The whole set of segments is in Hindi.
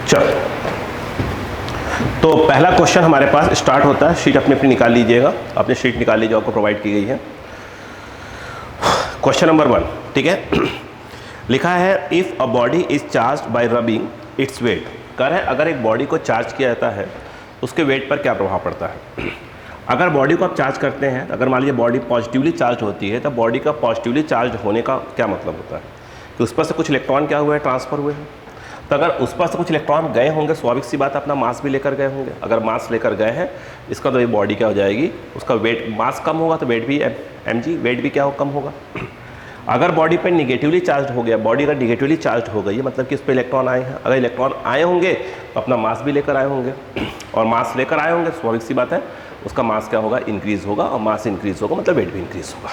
चलो, तो पहला क्वेश्चन हमारे पास स्टार्ट होता है। शीट अपनी अपनी निकाल लीजिएगा, अपनी शीट निकाल लीजिए, आपको प्रोवाइड की गई है। क्वेश्चन नंबर 1, ठीक है। लिखा है if a body is charge by rubbing its weight. कह रहा है अगर एक बॉडी को चार्ज किया जाता है उसके वेट पर क्या प्रभाव पड़ता है। अगर बॉडी को आप चार्ज करते हैं, अगर मान लीजिए बॉडी पॉजिटिवली चार्ज होती है, तो बॉडी का पॉजिटिवली चार्ज होने का क्या मतलब होता है कि उस पर से कुछ इलेक्ट्रॉन क्या हुए हैं, ट्रांसफ़र हुए हैं। तो अगर उस पर से कुछ इलेक्ट्रॉन गए होंगे, स्वाभाविक सी बात अपना मास भी लेकर गए होंगे। अगर मास लेकर गए हैं, इसका तो ये बॉडी क्या हो जाएगी, उसका वेट, मास कम होगा तो वेट भी mg, वेट भी क्या हो, कम होगा। अगर बॉडी पर निगेटिवली चार्ज हो गया, बॉडी अगर निगेटिवली चार्ज हो गई, मतलब कि उस पर इलेक्ट्रॉन आए हैं, अगर इलेक्ट्रॉन आए होंगे तो अपना मास भी लेकर आए होंगे, और मास लेकर आए होंगे, स्वाभाविक सी बात है उसका मास क्या होगा, इंक्रीज़ होगा, और मास इंक्रीज़ होगा मतलब वेट भी इंक्रीज़ होगा।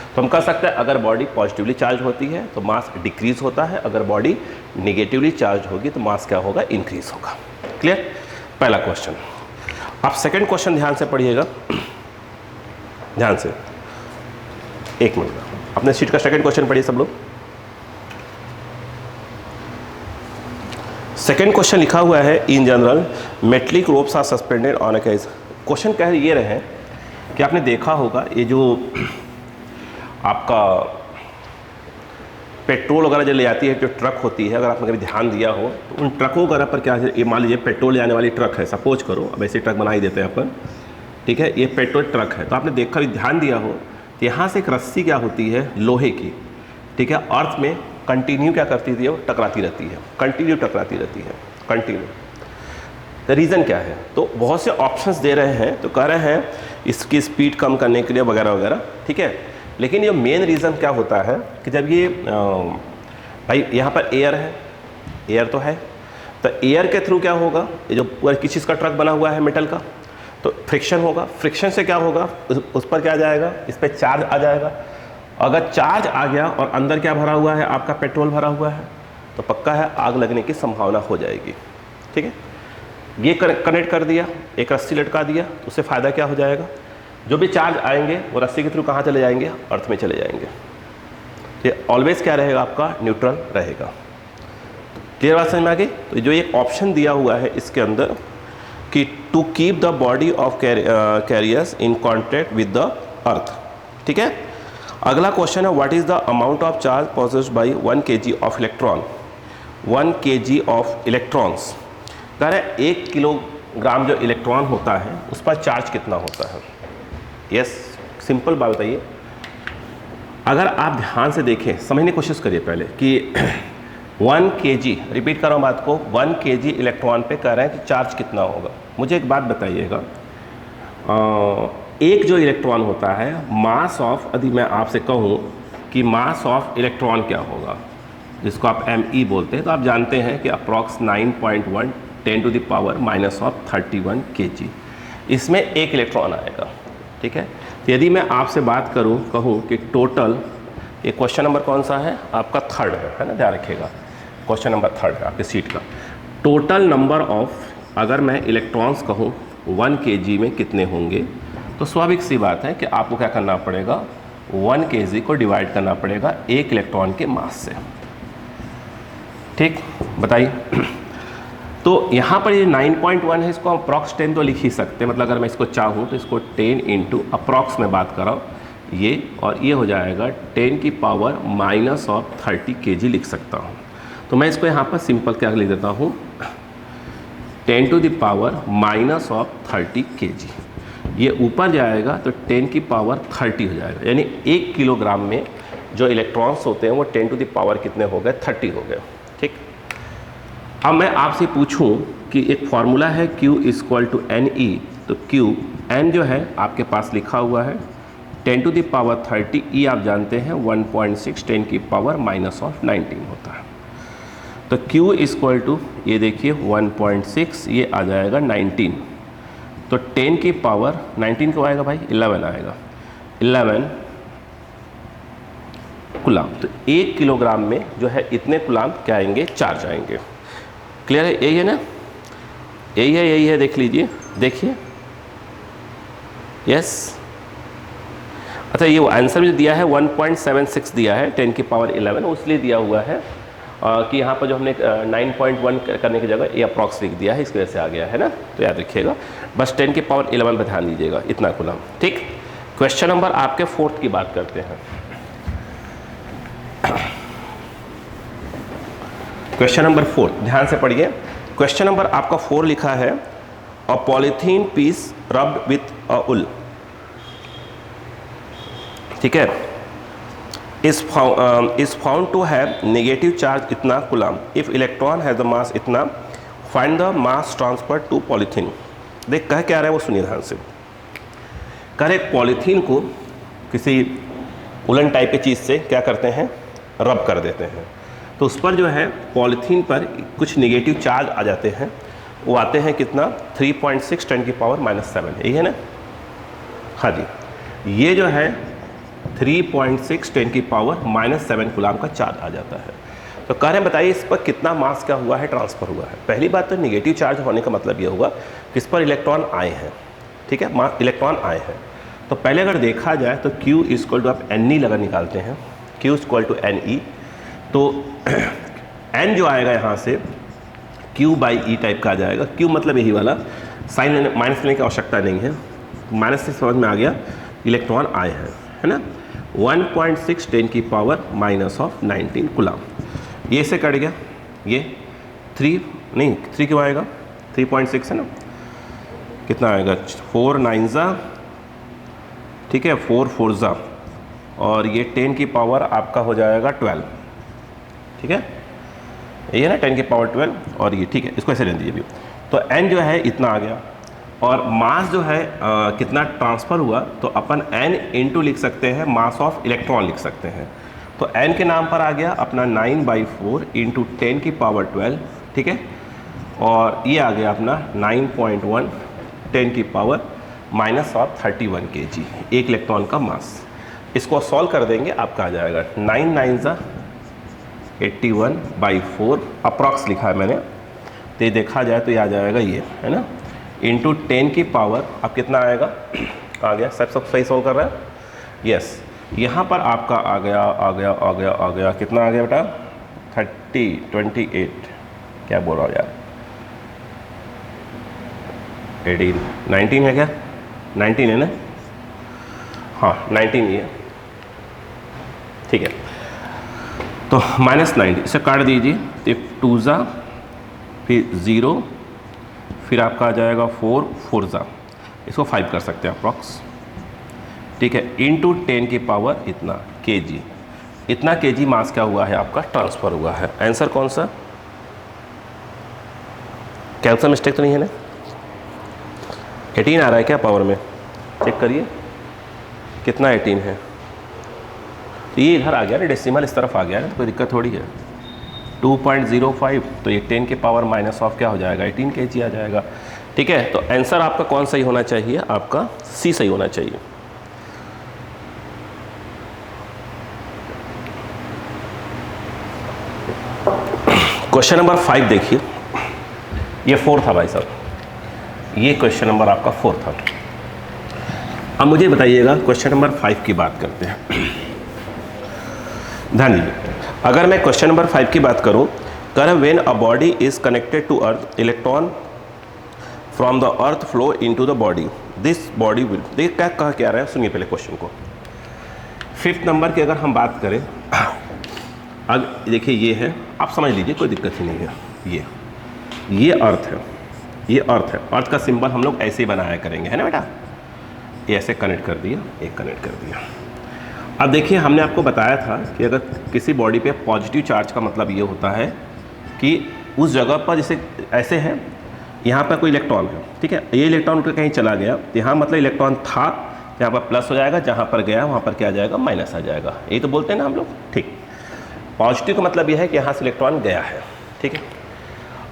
तो हम कह सकते हैं अगर बॉडी पॉजिटिवली चार्ज होती है तो मास डिक्रीज़ होता है, अगर बॉडी निगेटिवली चार्ज होगी तो मास क्या होगा, इंक्रीज़ होगा। क्लियर, पहला क्वेश्चन। आप सेकंड क्वेश्चन ध्यान से पढ़िएगा, ध्यान से, एक मिनट, अपने शीट का सेकंड क्वेश्चन पढ़िए सब लोग। सेकंड क्वेश्चन लिखा हुआ है in general metallic ropes are suspended on a cage. Question कह ये रहे कि आपने देखा होगा ये जो आपका पेट्रोल वगैरह जो ले जाती है, जो ट्रक होती है, अगर आपने कभी ध्यान दिया हो तो उन ट्रकों वगैरह पर क्या है, ये मान लीजिए पेट्रोल ले जाने वाली ट्रक है, सपोज करो, अब ऐसे ट्रक बना ही देते हैं अपन, ठीक है, ये पेट्रोल ट्रक है। तो आपने देखा, ध्यान दिया हो तो यहाँ से एक रस्सी क्या होती है, लोहे की, ठीक है, अर्थ में कंटिन्यू क्या करती थी, वो टकराती रहती है, कंटिन्यू टकराती रहती है, कंटिन्यू। तो रीज़न क्या है, तो बहुत से ऑप्शंस दे रहे हैं, तो कह रहे हैं इसकी स्पीड कम करने के लिए वगैरह वगैरह, ठीक है। लेकिन ये मेन रीज़न क्या होता है कि जब ये भाई यहाँ पर एयर है, एयर तो है, तो एयर के थ्रू क्या होगा, ये जो पूरा किस चीज़ का ट्रक बना हुआ है, मेटल का, तो फ्रिक्शन होगा, फ्रिक्शन से क्या होगा, उस पर क्या आ जाएगा, इस पर चार्ज आ जाएगा। अगर चार्ज आ गया और अंदर क्या भरा हुआ है, आपका पेट्रोल भरा हुआ है, तो पक्का है आग लगने की संभावना हो जाएगी, ठीक है। ये कनेक्ट कर दिया, एक रस्सी लटका दिया, तो उससे फ़ायदा क्या हो जाएगा, जो भी चार्ज आएंगे वो रस्सी के थ्रू कहाँ चले जाएंगे, अर्थ में चले जाएंगे। ये ऑलवेज क्या रहेगा, आपका न्यूट्रल रहेगा। क्लियर बात समझ में आ गई। तो जो एक ऑप्शन दिया हुआ है इसके अंदर कि to keep the body of carriers in contact with the earth, ठीक है। अगला क्वेश्चन है what is the amount of charge possessed by 1 kg of electron, 1 kg of electrons. कह रहे 1 किलोग्राम जो इलेक्ट्रॉन होता है उस पर चार्ज कितना होता है। यस, सिंपल बात बताइए। अगर आप ध्यान से देखें, समझने की कोशिश करिए पहले कि 1 kg, रिपीट कर रहा हूँ बात को, 1 kg इलेक्ट्रॉन पे कह रहे हैं कि चार्ज कितना होगा। मुझे एक बात बताइएगा, एक जो इलेक्ट्रॉन होता है, मास ऑफ, यदि मैं आपसे कहूँ कि मास ऑफ इलेक्ट्रॉन क्या होगा, जिसको आप me बोलते हैं, तो आप जानते हैं कि अप्रॉक्स 9.1 10⁻³ kg, इसमें एक इलेक्ट्रॉन आएगा, ठीक है। तो यदि मैं आपसे बात करूं, कहूं कि टोटल, ये क्वेश्चन नंबर कौन सा है आपका, थर्ड है ना, ध्यान रखिएगा, क्वेश्चन नंबर थर्ड है आपके सीट का। टोटल नंबर ऑफ, अगर मैं इलेक्ट्रॉन्स कहूं 1 kg में कितने होंगे, तो स्वाभाविक सी बात है कि आपको क्या करना पड़ेगा, 1 kg को डिवाइड करना पड़ेगा एक इलेक्ट्रॉन के मास से, ठीक, बताइए। तो यहाँ पर ये 9.1 है, इसको अप्रॉक्स 10 तो लिख ही सकते हैं, मतलब अगर मैं इसको चाहूँ तो इसको 10 इंटू अप्रॉक्स में बात कर रहा हूँ ये, और ये हो जाएगा 10⁻³ kg लिख सकता हूँ। तो मैं इसको यहाँ पर सिंपल क्या लिख देता हूँ, 10⁻³ kg। ये ऊपर जाएगा तो 10⁻30 हो जाएगा, यानी 1 किलोग्राम में जो इलेक्ट्रॉन्स होते हैं वो 10⁻, कितने हो गए, 30 हो गए, ठीक। अब मैं आपसे पूछूं कि एक फार्मूला है Q = NE, तो Q, N जो है आपके पास लिखा हुआ है 10⁻30, E आप जानते हैं 1.6 10⁻⁻19 होता है। तो Q = ये देखिए 1.6, ये आ जाएगा 19, तो 10⁻19 क्यों आएगा भाई, 11 आएगा, 11 कूलाम। तो 1 किलोग्राम में जो है इतने कूलाम क्या आएंगे, चार्ज आएंगे। क्लियर है, यही है ना, यही है, देख लीजिए, देखिए, यस। अच्छा, ये आंसर जो दिया है 1.76 दिया है, 10⁻11, इसलिए दिया हुआ है। कि यहाँ पर जो हमने 9.1 करने की जगह ये अप्रॉक्स लिख दिया है, इसकी वजह से आ गया है ना, तो याद रखिएगा। बस 10 की पावर 11 पर ध्यान दीजिएगा, इतना कूलम। ठीक, क्वेश्चन नंबर आपके 4 की बात करते हैं। क्वेश्चन नंबर 4 ध्यान से पढ़िए। क्वेश्चन नंबर आपका 4 लिखा है, a polythene piece rubbed with a wool, ठीक है, is found to have negative charge इतना coulomb if electron has the mass इतना, find the mass transfer to polythene। देख कह क्या रहा है वो सुनिए ध्यान से। कह रहे पॉलीथीन को किसी उलन टाइप की चीज़ से क्या करते हैं, रब कर देते हैं, तो उस पर जो है पॉलीथीन पर कुछ नेगेटिव चार्ज आ जाते हैं। वो आते हैं कितना, 3.6 10 की पावर -7, यही है ना। हाँ जी, ये जो है 3.6 10 की पावर -7 कूलम का चार्ज आ जाता है। तो कह रहे हैं बताइए इस पर कितना मास क्या हुआ है, ट्रांसफ़र हुआ है। पहली बात तो नेगेटिव चार्ज होने का मतलब ये हुआ कि इस पर इलेक्ट्रॉन आए हैं, ठीक है, इलेक्ट्रॉन आए हैं। तो पहले अगर देखा जाए तो Q इक्वल टू आप NE लगा निकालते हैं, Q इक्वल टू NE, तो N जो आएगा यहाँ से Q/E टाइप का आ जाएगा। Q मतलब यही वाला, साइन माइनस लेने की आवश्यकता नहीं है, माइनस से समझ में आ गया, इलेक्ट्रॉन आए हैं, है ना। 1.6 10 की पावर -19 कूलम, ये से कट गया, ये 3 क्यों आएगा, 3.6 है ना, कितना आएगा, 4 9 ज़ा, ठीक है, 4 4 ज़ा, और ये 10 की पावर आपका हो जाएगा 12, ठीक है, ये ना 10 की पावर 12, और ये ठीक है, इसको ऐसे रहने दीजिए। तो N जो है इतना आ गया, और मास जो है कितना ट्रांसफ़र हुआ, तो अपन N इंटू लिख सकते हैं मास ऑफ इलेक्ट्रॉन लिख सकते हैं। तो N के नाम पर आ गया अपना 9/4 इंटू 10 की पावर 12, ठीक है, और ये आ गया अपना 9.1 10 की पावर -31 kg, एक इलेक्ट्रॉन का मास। इसको सॉल्व कर देंगे, आपका आ जाएगा 9 9 ज़ा 81/4 अप्रॉक्स लिखा है मैंने, तो ये देखा जाए तो ये आ जाएगा, ये है ना, इंटू 10 की पावर अब कितना आएगा, आ गया, सब सही सॉल्व कर रहा है, यस। यहाँ पर आपका आ गया कितना आ गया बेटा, 28 क्या बोल रहा हूँ यार, 18 19 है क्या, 19 है ना, हाँ 19 ही है, ठीक है। तो -90 इसे काट दीजिए, तो 2 ज़ा, फिर 0, फिर आपका आ जाएगा 4 4 ज़ा, इसको 5 कर सकते हैं अप्रॉक्स, ठीक है, इंटू 10 की पावर इतना kg, इतना kg मास क्या हुआ है आपका, ट्रांसफ़र हुआ है। आंसर कौन सा, कैंसर मिस्टेक तो नहीं है ना, 18 आ रहा है क्या पावर में, चेक करिए कितना 18 है, तो ये इधर आ गया ना, डेसिमल इस तरफ आ गया ना, तो कोई दिक्कत थोड़ी है। 2.05, तो ये 10 के पावर माइनस ऑफ क्या हो जाएगा, 18 kg आ जाएगा, ठीक है। तो आंसर आपका कौन सही होना चाहिए, आपका सी सही होना चाहिए। क्वेश्चन नंबर 5 देखिए, ये 4 था भाई साहब, ये क्वेश्चन नंबर आपका 4 था। अब मुझे बताइएगा क्वेश्चन नंबर 5 की बात करते हैं, ध्यान दीजिए। अगर मैं क्वेश्चन नंबर 5 की बात करूं, कर when a body is connected to earth, electron from the earth flow into the body, this body will, देखिए क्या रहा है, सुनिए पहले क्वेश्चन को। 5th नंबर की अगर हम बात करें, अब देखिए ये है, आप समझ लीजिए कोई दिक्कत ही नहीं है, ये अर्थ है, ये अर्थ है, अर्थ का सिंबल हम लोग ऐसे ही बनाया करेंगे, है ना बेटा, ये ऐसे कनेक्ट कर दिया, एक कनेक्ट कर दिया। अब देखिए हमने आपको बताया था कि अगर किसी बॉडी पे पॉजिटिव चार्ज का मतलब ये होता है कि उस जगह पर जैसे ऐसे है, यहाँ पर कोई इलेक्ट्रॉन है, ठीक है, ये इलेक्ट्रॉन उठ कहीं चला गया, यहाँ मतलब इलेक्ट्रॉन था, यहाँ पर प्लस हो जाएगा, जहाँ पर गया वहाँ पर क्या आ जाएगा, माइनस आ जाएगा, यही तो बोलते हैं ना हम लोग, ठीक। पॉजिटिव का मतलब यह है कि यहाँ से इलेक्ट्रॉन गया है, ठीक है।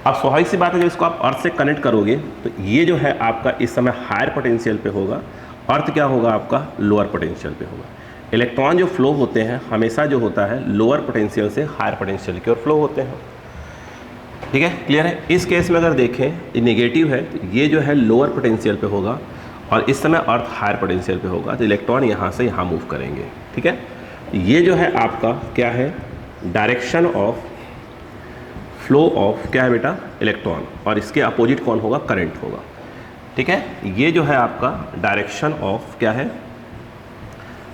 अब स्वाभाविक सी बात है, जब इसको आप अर्थ से कनेक्ट करोगे तो ये जो है आपका इस समय हायर पोटेंशियल पे होगा, अर्थ क्या होगा आपका लोअर पोटेंशियल पे होगा। इलेक्ट्रॉन जो फ्लो होते हैं हमेशा जो होता है लोअर पोटेंशियल से हायर पोटेंशियल की ओर फ्लो होते हैं, ठीक है, क्लियर है। इस केस में अगर देखें ये नेगेटिव है, तो ये जो है लोअर पोटेंशियल पे होगा, और इस समय अर्थ हायर पोटेंशियल पे होगा, तो इलेक्ट्रॉन यहाँ से यहाँ मूव करेंगे, ठीक है। ये जो है आपका क्या है, डायरेक्शन ऑफ फ्लो ऑफ क्या है बेटा, इलेक्ट्रॉन, और इसके अपोजिट कौन होगा, करंट होगा। ठीक है, ये जो है आपका डायरेक्शन ऑफ क्या है,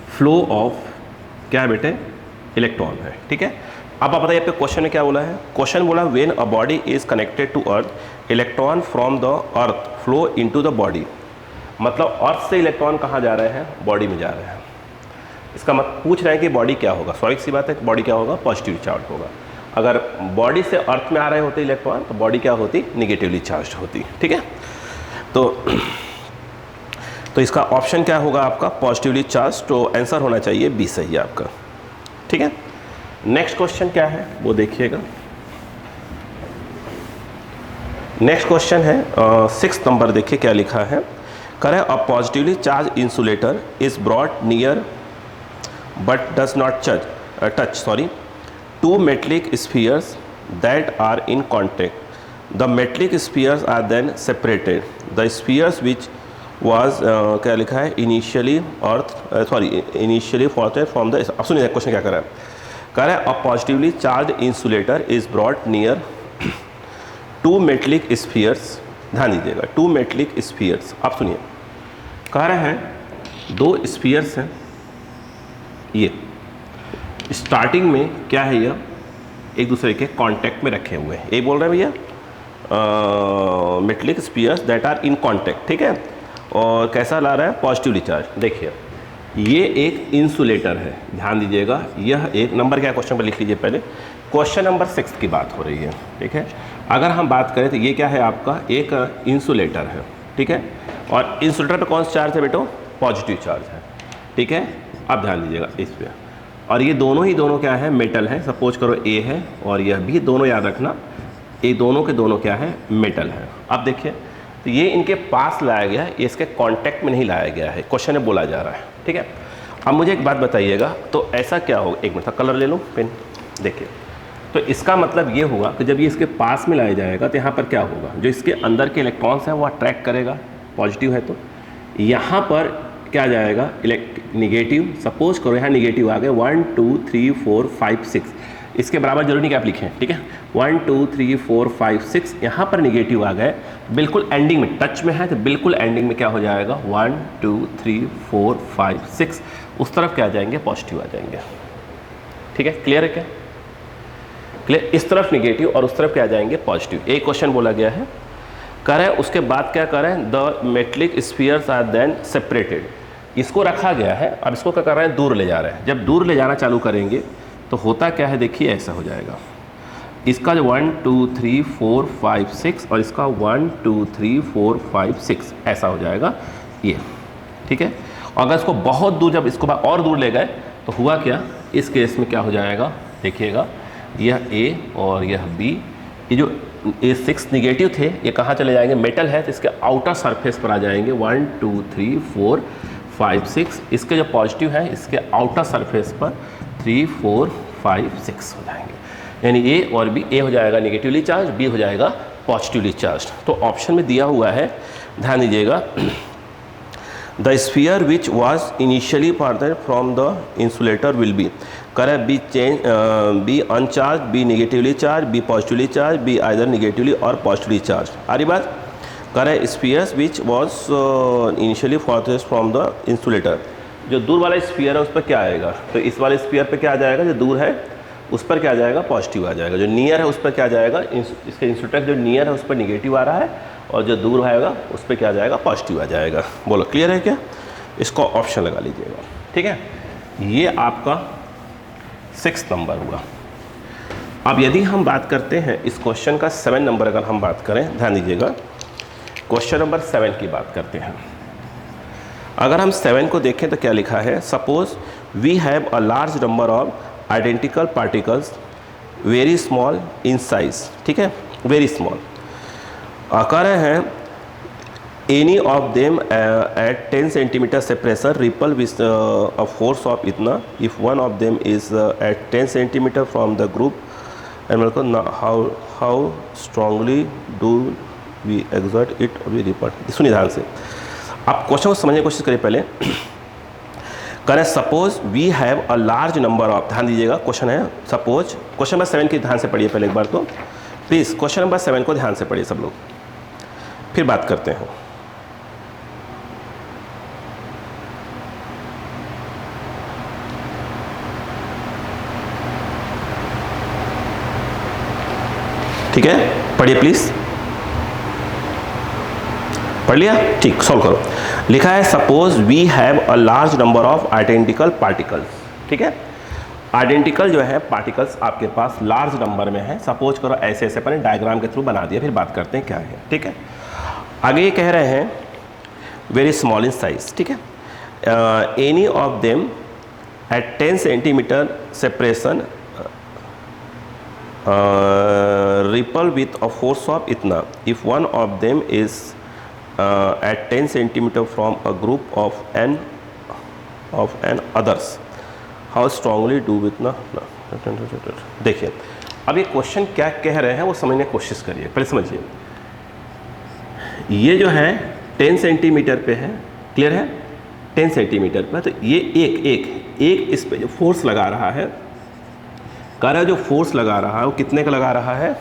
फ्लो ऑफ क्या है बेटे, इलेक्ट्रॉन है। ठीक है, अब आप बताइए आपके क्वेश्चन में क्या बोला है। क्वेश्चन बोला when a body is connected to earth electron from the earth flow into the body, मतलब अर्थ से इलेक्ट्रॉन कहाँ जा रहे हैं, बॉडी में जा रहे हैं। इसका मतलब पूछ रहे हैं कि बॉडी क्या होगा, स्वाभाविक सी बात है बॉडी क्या होगा, पॉजिटिव चार्ज होगा। अगर बॉडी से अर्थ में आ रहे होते इलेक्ट्रॉन तो बॉडी क्या होती, निगेटिवली चार्ज होती। ठीक है, तो इसका ऑप्शन क्या होगा आपका, पॉजिटिवली चार्ज। तो आंसर होना चाहिए बी सही है आपका। ठीक है, नेक्स्ट क्वेश्चन क्या है वो देखिएगा। नेक्स्ट क्वेश्चन है 6 नंबर, देखिए क्या लिखा है। करें a positively charge insulator is brought near but does not touch two metallic spheres that are in contact. The metallic spheres are then separated. The spheres which was क्या लिखा है, initially formed from the, अब सुनिए क्वेश्चन क्या कर रहा है। कह रहा है a positively charged insulator is brought near two metallic spheres, ध्यान दीजिएगा, two metallic spheres। आप सुनिए, कह रहे हैं 2 स्फीयर्स हैं, ये स्टार्टिंग में क्या है, ये एक दूसरे के कांटेक्ट में रखे हुए हैं। ये बोल रहे हैं भैया metallic spheres that are in contact. ठीक है, और कैसा ला रहा है, पॉजिटिवली चार्ज। देखिए ये एक इंसुलेटर है, ध्यान दीजिएगा, यह एक नंबर क्या क्वेश्चन पर लिख लीजिए पहले। क्वेश्चन नंबर 6 की बात हो रही है। ठीक है, अगर हम बात करें तो ये क्या है आपका, एक इंसुलेटर है। ठीक है, और इंसुलेटर पे कौन सा चार्ज है बेटो, पॉजिटिव चार्ज है। ठीक है, अब ध्यान दीजिएगा इस पे, और ये दोनों क्या है, मेटल है। सपोज करो ए है और यह भी, दोनों याद रखना, ये दोनों के दोनों क्या है, मेटल है। अब देखिए तो ये इनके पास लाया गया है, ये इसके कांटेक्ट में नहीं लाया गया है, क्वेश्चन में बोला जा रहा है। ठीक है, अब मुझे एक बात बताइएगा, तो ऐसा क्या होगा, एक मिनट कलर ले लो पेन। देखिए तो इसका मतलब ये हुआ कि जब ये इसके पास में लाया जाएगा तो यहाँ पर क्या होगा, जो इसके अंदर के इलेक्ट्रॉन्स हैं वो अट्रैक्ट करेगा, पॉजिटिव है तो यहाँ पर क्या जाएगा, निगेटिव। सपोज करो यहाँ निगेटिव आ गए 1 2 3 4 5 6, इसके बराबर जरूरी नहीं कि आप लिखें। ठीक है, 1 2 3 4 5 6, यहाँ पर निगेटिव आ गए, बिल्कुल एंडिंग में टच में है तो बिल्कुल एंडिंग में क्या हो जाएगा, 1 2 3 4 5 6, उस तरफ क्या आ जाएंगे, पॉजिटिव आ जाएंगे। ठीक है, क्लियर है क्या, क्लियर। इस तरफ निगेटिव और उस तरफ क्या आ जाएंगे, पॉजिटिव। एक क्वेश्चन बोला गया है, कह रहे हैं उसके बाद क्या कर रहे हैं, the metallic spheres are then separated. इसको रखा गया है, अब इसको क्या कर रहे हैं, दूर ले जा रहे हैं। जब दूर ले जाना चालू करेंगे तो होता क्या है, देखिए ऐसा हो जाएगा, इसका जो 1 2 3 4 5 6 और इसका 1 2 3 4 5 6 ऐसा हो जाएगा ये। ठीक है, अगर इसको बहुत दूर, जब इसको और दूर ले गए तो हुआ क्या, इस केस में क्या हो जाएगा, देखिएगा यह ए और यह बी, ये जो ये 6 निगेटिव थे ये कहाँ चले जाएंगे, मेटल है तो इसके आउटर सरफेस पर आ जाएंगे, 1 2 3 4 5 6, इसके जो पॉजिटिव है इसके आउटर सरफेस पर 3 4 5 6 हो जाएंगे। यानी ए और बी, ए हो जाएगा निगेटिवली चार्ज, बी हो जाएगा पॉजिटिवली चार्ज। तो ऑप्शन में दिया हुआ है, ध्यान दीजिएगा, the sphere which was initially parted from the insulator will be, करें be change, be uncharge, be negatively charge, be positively charge, be either negatively और पॉजिटिवली चार्ज। आ रही बात, करें spheres which was initially parted from the insulator, जो दूर वाला स्फीयर है उस पर क्या आएगा, तो इस वाले स्फीयर पे क्या आ जाएगा, जो दूर है उस पर क्या आ जाएगा, पॉजिटिव आ जाएगा। जो नियर है उस पर क्या आ जाएगा, इसके इंसुलेटर जो नियर है उस पर निगेटिव आ रहा है, और जो दूर आएगा उस पर क्या आ जाएगा, पॉजिटिव आ जाएगा। बोलो क्लियर है क्या, इसको ऑप्शन लगा लीजिएगा। ठीक है, ये आपका 6 नंबर हुआ। अब यदि हम बात करते हैं इस क्वेश्चन का 7 नंबर, अगर हम बात करें, ध्यान दीजिएगा, क्वेश्चन नंबर 7 की बात करते हैं। अगर हम 7 को देखें तो क्या लिखा है, suppose we have a large number of identical particles very small in size. ठीक है, वेरी स्मॉल, कह रहे हैं any of them at 10 centimetre separation repel with a force of इतना, if one of them is at 10 centimetre from the group and how strongly do we exert it we repel. सुनिए ध्यान से, आप क्वेश्चन को समझने की कोशिश करें पहले। करें suppose we have a large number of, ध्यान दीजिएगा क्वेश्चन है, सपोज क्वेश्चन नंबर 7 की ध्यान से पढ़िए पहले एक बार। तो प्लीज़ क्वेश्चन नंबर 7 को ध्यान से पढ़िए सब लोग, फिर बात करते हैं। ठीक है, पढ़िए प्लीज। पढ़ लिया? ठीक, सॉल्व करो। लिखा है suppose we have a large number of identical particles. ठीक है, आइडेंटिकल जो है पार्टिकल्स आपके पास लार्ज नंबर में है। सपोज करो ऐसे ऐसे अपन डायग्राम के थ्रू बना दिया, फिर बात करते हैं क्या है। ठीक है, आगे ये कह रहे हैं वेरी स्मॉल इन साइज। ठीक है, any of them at 10 centimetre separation repel with a force of इतना if one of them is at 10 centimetre from a group of an others how strongly do with ना। देखिए अब ये क्वेश्चन क्या कह रहे हैं वो समझने की कोशिश करिए, पहले समझिए। ये जो है 10 सेंटीमीटर पे है, क्लियर है, 10 सेंटीमीटर पर, तो ये एक इस पे जो फोर्स लगा रहा है, कह रहा है जो फोर्स लगा रहा है वो कितने का लगा रहा है,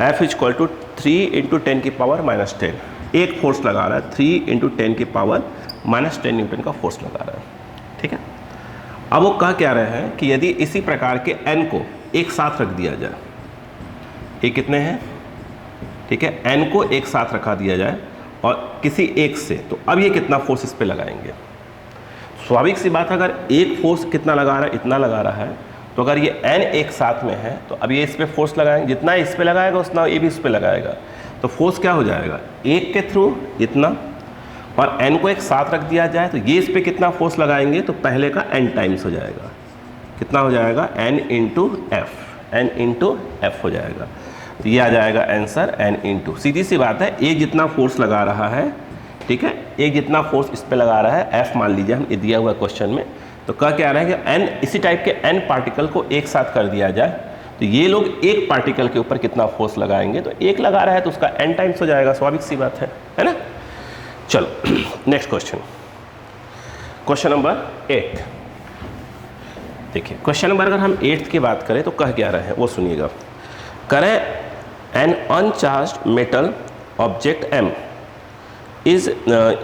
F इक्वल टू 3 × 10 की पावर -10। एक फोर्स लगा रहा है 3 × 10 की पावर -10 न्यूटन का फोर्स लगा रहा है। ठीक है, अब वो कह क्या रहे हैं कि यदि इसी प्रकार के n को एक साथ रख दिया जाए, ये कितने हैं, ठीक है, n को एक साथ रखा दिया जाए और किसी एक से, तो अब ये कितना फोर्स इस पे लगाएंगे। स्वाभाविक सी बात है, अगर एक फोर्स कितना लगा रहा है, इतना लगा रहा है, तो अगर ये n एक साथ में है तो अब ये इस पे फोर्स लगाएंगे, जितना इस पे लगाएगा उतना ये भी इस पे लगाएगा, तो फोर्स क्या हो जाएगा, एक के थ्रू इतना, और n को एक साथ रख दिया जाए तो ये इस पे कितना फोर्स लगाएंगे, तो पहले का n टाइम्स हो जाएगा। कितना हो जाएगा, n × f हो जाएगा। तो ये आ जाएगा आंसर n × सीधी सी बात है, एक जितना फोर्स लगा रहा है, ठीक है, एक जितना फोर्स इस पे लगा रहा है f मान लीजिए हम ये दिया हुआ क्वेश्चन में, तो कह क्या रहा है कि n इसी टाइप के n पार्टिकल को एक साथ कर दिया जाए तो ये लोग एक पार्टिकल के ऊपर कितना फोर्स लगाएंगे, तो एक लगा रहा है तो उसका n टाइम्स हो जाएगा, स्वाभाविक सी बात है ना। चलो नेक्स्ट क्वेश्चन, क्वेश्चन नंबर 8। देखिए क्वेश्चन नंबर अगर हम 8 की बात करें तो कह क्या रहे हैं वो सुनिएगा। करें an uncharged metal object m is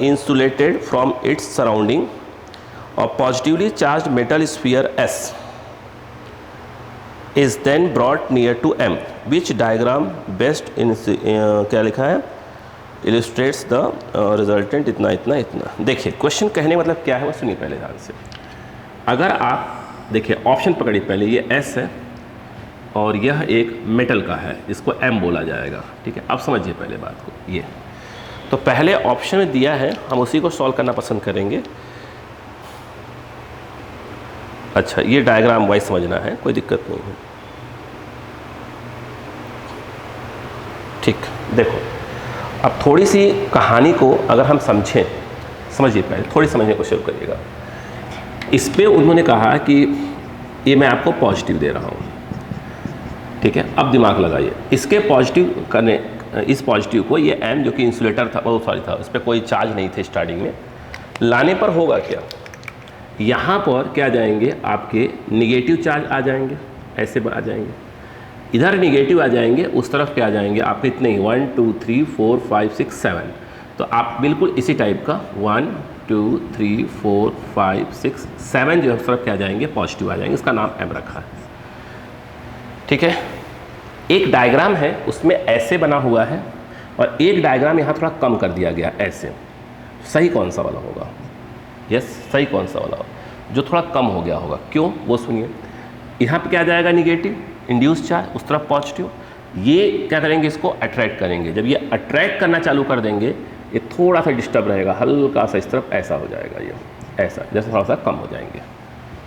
insulated from its surrounding a positively charged metal sphere S is then brought near to M, which diagram best in क्या लिखा है, illustrates the resultant इतना इतना इतना। देखिए क्वेश्चन कहने मतलब क्या है वो सुनिए पहले ध्यान से। अगर आप देखिए ऑप्शन पकड़िए, पहले ये S है और यह एक मेटल का है, इसको M बोला जाएगा। ठीक है, अब समझिए पहले बात को। ये तो पहले ऑप्शन में दिया है, हम उसी को सॉल्व करना पसंद करेंगे। अच्छा, ये डायग्राम वाइज समझना है, कोई दिक्कत नहीं है। ठीक, देखो अब थोड़ी सी कहानी को अगर हम समझें, समझिए पहले थोड़ी समझने को शुरू करिएगा। इस पे उन्होंने कहा कि ये मैं आपको पॉजिटिव दे रहा हूँ, ठीक है, अब दिमाग लगाइए। इसके पॉजिटिव करने, इस पॉजिटिव को ये M जो कि इंसुलेटर था, वो सॉरी था, इस पर कोई चार्ज नहीं थे स्टार्टिंग में, लाने पर होगा क्या, यहाँ पर क्या जाएंगे आपके निगेटिव चार्ज आ जाएंगे, ऐसे आ जाएंगे, इधर निगेटिव आ जाएंगे, उस तरफ क्या आ जाएंगे आपके इतने ही 1 2 3 4 5 6 7। तो आप बिल्कुल इसी टाइप का 1 2 3 4 5 6 7 जो है उस तरफ क्या जाएंगे, पॉजिटिव आ जाएंगे, इसका नाम M रखा है। ठीक है, एक डायग्राम है उसमें ऐसे बना हुआ है और एक डायग्राम यहाँ थोड़ा कम कर दिया गया ऐसे। सही कौन सा वाला होगा, यस सही कौन सा वाला होगा, जो थोड़ा कम हो गया होगा, क्यों वो सुनिए। यहाँ पे क्या जाएगा निगेटिव इंड्यूस चार्ज, उस तरफ पॉजिटिव, ये क्या करेंगे इसको अट्रैक्ट करेंगे। जब ये अट्रैक्ट करना चालू कर देंगे ये थोड़ा सा डिस्टर्ब रहेगा, हल्का सा इस तरफ ऐसा हो जाएगा, ये ऐसा जैसे थोड़ा सा कम हो जाएंगे।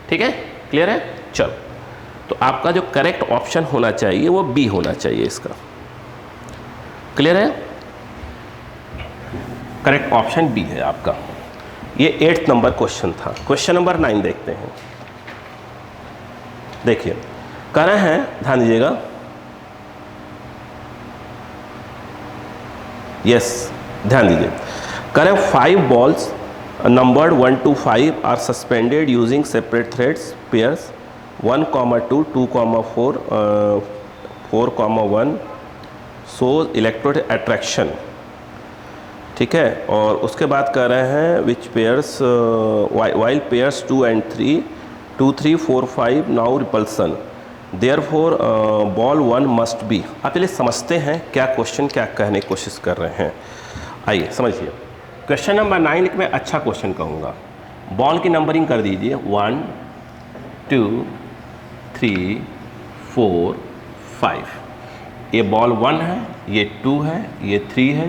ठीक है, क्लियर है। चलो, तो आपका जो करेक्ट ऑप्शन होना चाहिए वो बी होना चाहिए इसका, क्लियर है, करेक्ट ऑप्शन बी है आपका। ये 8th नंबर क्वेश्चन था। क्वेश्चन नंबर 9 देखते हैं। देखिए कह रहे हैं, ध्यान दीजिएगा, यस ध्यान दीजिए, कह रहे हैं 5 balls numbered 1 to 5 are suspended using separate threads pairs 1, 2, 2, 4, 4,1 shows electrode attraction, ठीक है। और उसके बाद कह रहे हैं which pairs while pairs 2 and 3 2 3 4 5 now repulsion therefore ball 1 must be. आप चलिए समझते हैं क्या क्वेश्चन क्या कहने की कोशिश कर रहे हैं। आइए समझिए। क्वेश्चन नंबर 9 मैं अच्छा क्वेश्चन कहूँगा। बॉल की नंबरिंग कर दीजिए 1 2 3 4 5। ये बॉल 1 है, ये 2 है, ये 3 है,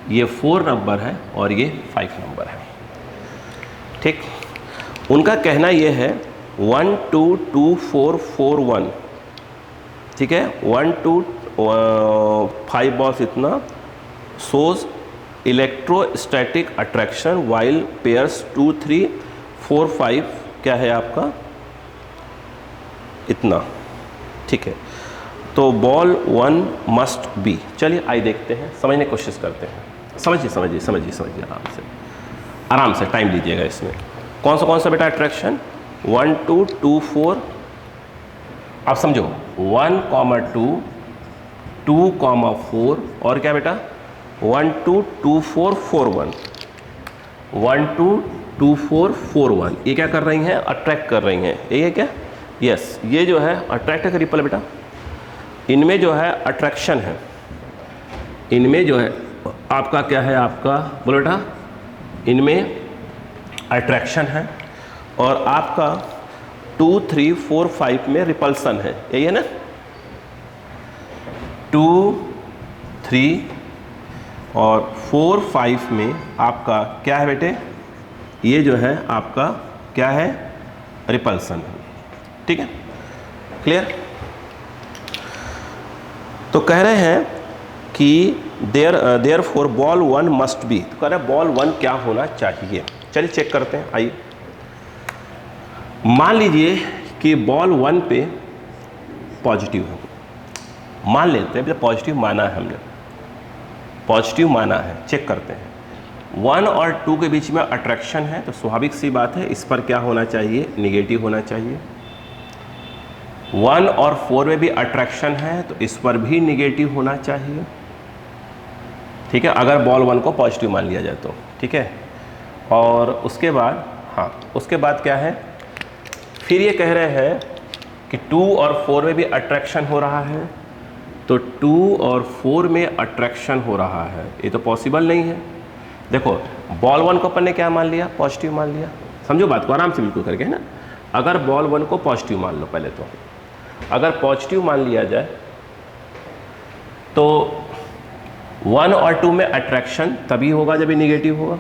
ये 4 नंबर है और ये 5 नंबर है, ठीक। उनका कहना ये है 1 2 2 4 4 1, ठीक है। 1 2 5 बॉल्स इतना shows electrostatic attraction while pairs 2 3 4 5 क्या है आपका इतना, ठीक है। तो बॉल 1 मस्ट बी। चलिए आइए देखते हैं, समझने की कोशिश करते हैं। समझिए समझिए समझिए समझिए आराम से टाइम लीजिएगा। इसमें कौन सा बेटा अट्रैक्शन 1 2 2 4। आप समझो 1, 2 2, 4 और क्या बेटा 1 2 2 4 4 1 1 2 2 4 4 1। ये क्या कर रही हैं अट्रैक्ट कर रही हैं, ये है क्या यस ये जो है अट्रैक्ट है रिपल बेटा। इनमें जो है अट्रैक्शन है, इनमें जो है आपका क्या है आपका बोलो बेटा इनमें अट्रैक्शन है और आपका 2 3 4 5 में रिपल्सन है, यही है ना। 2 3 और 4 5 में आपका क्या है बेटे ये जो है आपका क्या है रिपल्सन है, ठीक है क्लियर। तो कह रहे हैं कि therefore ball 1 must be. तो कह रहे हैं बॉल 1 क्या होना चाहिए। चलिए चेक करते हैं। आइए मान लीजिए कि बॉल 1 पे पॉजिटिव है, मान लेते हैं पॉजिटिव माना है हमने, पॉजिटिव माना है। चेक करते हैं 1 और 2 के बीच में अट्रैक्शन है तो स्वाभाविक सी बात है इस पर क्या होना चाहिए निगेटिव होना चाहिए। 1 और 4 में भी अट्रैक्शन है तो इस पर भी निगेटिव होना चाहिए, ठीक है, अगर बॉल 1 को पॉजिटिव मान लिया जाए तो, ठीक है। और उसके बाद हाँ उसके बाद क्या है फिर ये कह रहे हैं कि 2 और 4 में भी अट्रैक्शन हो रहा है तो 2 और 4 में अट्रैक्शन हो रहा है, ये तो पॉसिबल नहीं है। देखो बॉल 1 को अपन ने क्या मान लिया पॉजिटिव मान लिया, समझो बात को आराम से बिल्कुल करके है ना। अगर बॉल 1 को पॉजिटिव मान लो पहले तो, अगर पॉजिटिव मान लिया जाए तो 1 और 2 में अट्रैक्शन तभी होगा जब ये निगेटिव होगा।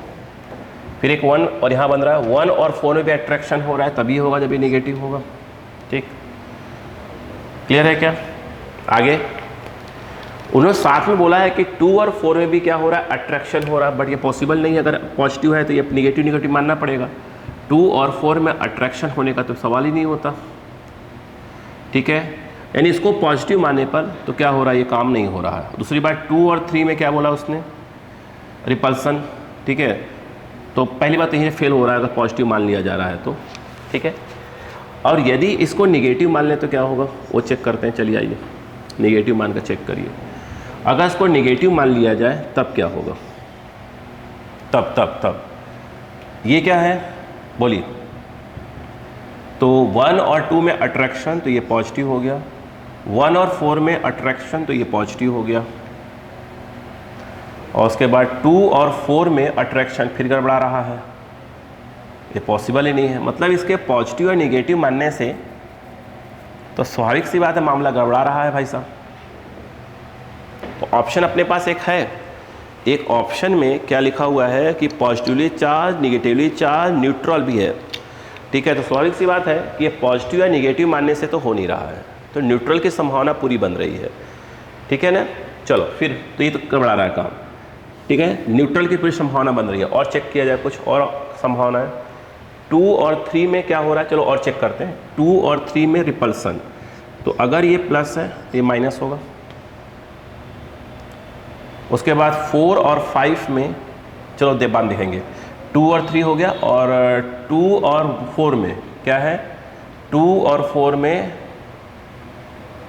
फिर एक 1 और यहाँ बन रहा है 1 और 4 में भी अट्रैक्शन हो रहा है तभी होगा जब ये निगेटिव होगा, ठीक क्लियर है क्या। आगे उन्होंने साथ में बोला है कि 2 और 4 में भी क्या हो रहा है अट्रैक्शन हो रहा है, बट ये पॉसिबल नहीं है। अगर पॉजिटिव है तो ये निगेटिव मानना पड़ेगा। 2 और 4 में अट्रैक्शन होने का तो सवाल ही नहीं होता, ठीक है। यानी इसको पॉजिटिव मानने पर तो क्या हो रहा है ये काम नहीं हो रहा है। दूसरी बात 2 और 3 में क्या बोला उसने रिपल्सन, ठीक है। तो पहली बात यही फेल हो रहा है अगर पॉजिटिव मान लिया जा रहा है तो, ठीक है। और यदि इसको निगेटिव मान लें तो क्या होगा वो चेक करते हैं। चलिए आइए निगेटिव मान कर चेक करिए। अगर इसको निगेटिव मान लिया जाए तब क्या होगा, तब ये क्या है बोलिए। तो 1 और 2 में अट्रैक्शन तो ये पॉजिटिव हो गया, 1 और 4 में अट्रैक्शन तो ये पॉजिटिव हो गया, और उसके बाद 2 और 4 में अट्रैक्शन फिर गड़बड़ा रहा है, ये पॉसिबल ही नहीं है। मतलब इसके पॉजिटिव और निगेटिव मानने से तो स्वाभाविक सी बात है मामला गड़बड़ा रहा है भाई साहब। तो ऑप्शन अपने पास एक है, एक ऑप्शन में क्या लिखा हुआ है कि positively charge negatively charge neutral भी है, ठीक है। तो स्वाभाविक सी बात है कि ये पॉजिटिव या निगेटिव मानने से तो हो नहीं रहा है, तो न्यूट्रल की संभावना पूरी बन रही है, ठीक है ना। चलो फिर तो ये तो गड़बड़ा रहा है काम, ठीक है। न्यूट्रल की पूरी संभावना बन रही है। और चेक किया जाए कुछ और संभावना है। 2 और 3 में क्या हो रहा है, चलो और चेक करते हैं। 2 और 3 में रिपल्सन, तो अगर ये प्लस है ये माइनस होगा। उसके बाद 4 और 5 में चलो बात देखेंगे। 2 और 3 हो गया, और 2 और 4 में क्या है 2 और 4 में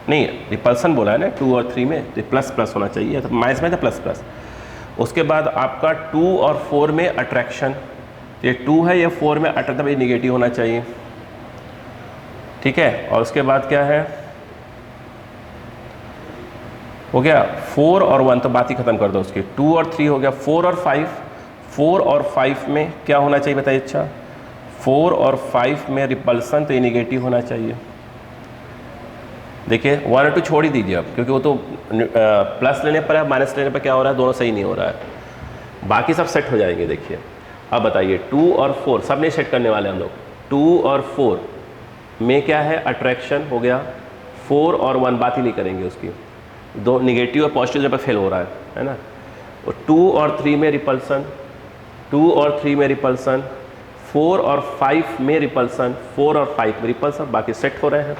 नहीं, रिपल्सन बोला है ना 2 और 3 में, तो प्लस प्लस होना चाहिए, तो माइनस में था प्लस प्लस। उसके बाद आपका 2 और 4 में अट्रैक्शन, ये 2 है, ये 4 में अट्रैक्शन, ये निगेटिव होना चाहिए, ठीक है। और उसके बाद क्या है, हो गया 4 और 1, तो बात ही खत्म कर दो उसकी। 2 और 3 हो गया, 4 और 5, 4 और 5 में क्या होना चाहिए बताइए, अच्छा 4 और 5 में रिपल्सन, तो ये निगेटिव होना चाहिए। देखिए 1 और 2 छोड़ ही दीजिए अब, क्योंकि वो तो प्लस लेने पर है, माइनस लेने पर क्या हो रहा है, दोनों सही नहीं हो रहा है, बाकी सब सेट हो जाएंगे। देखिए अब बताइए 2 और 4 सब नहीं सेट करने वाले हम लोग। 2 और 4 में क्या है, अट्रैक्शन हो गया, 4 और 1 बात ही नहीं करेंगे उसकी, दो निगेटिव और पॉजिटिव जब फेल हो रहा है ना। और 2 और 3 में रिपल्सन, 2 और 3 में रिपल्सन, 4 और 5 में रिपल्सन, 4 और 5 में रिपल्सन, बाकी सेट हो रहे हैं,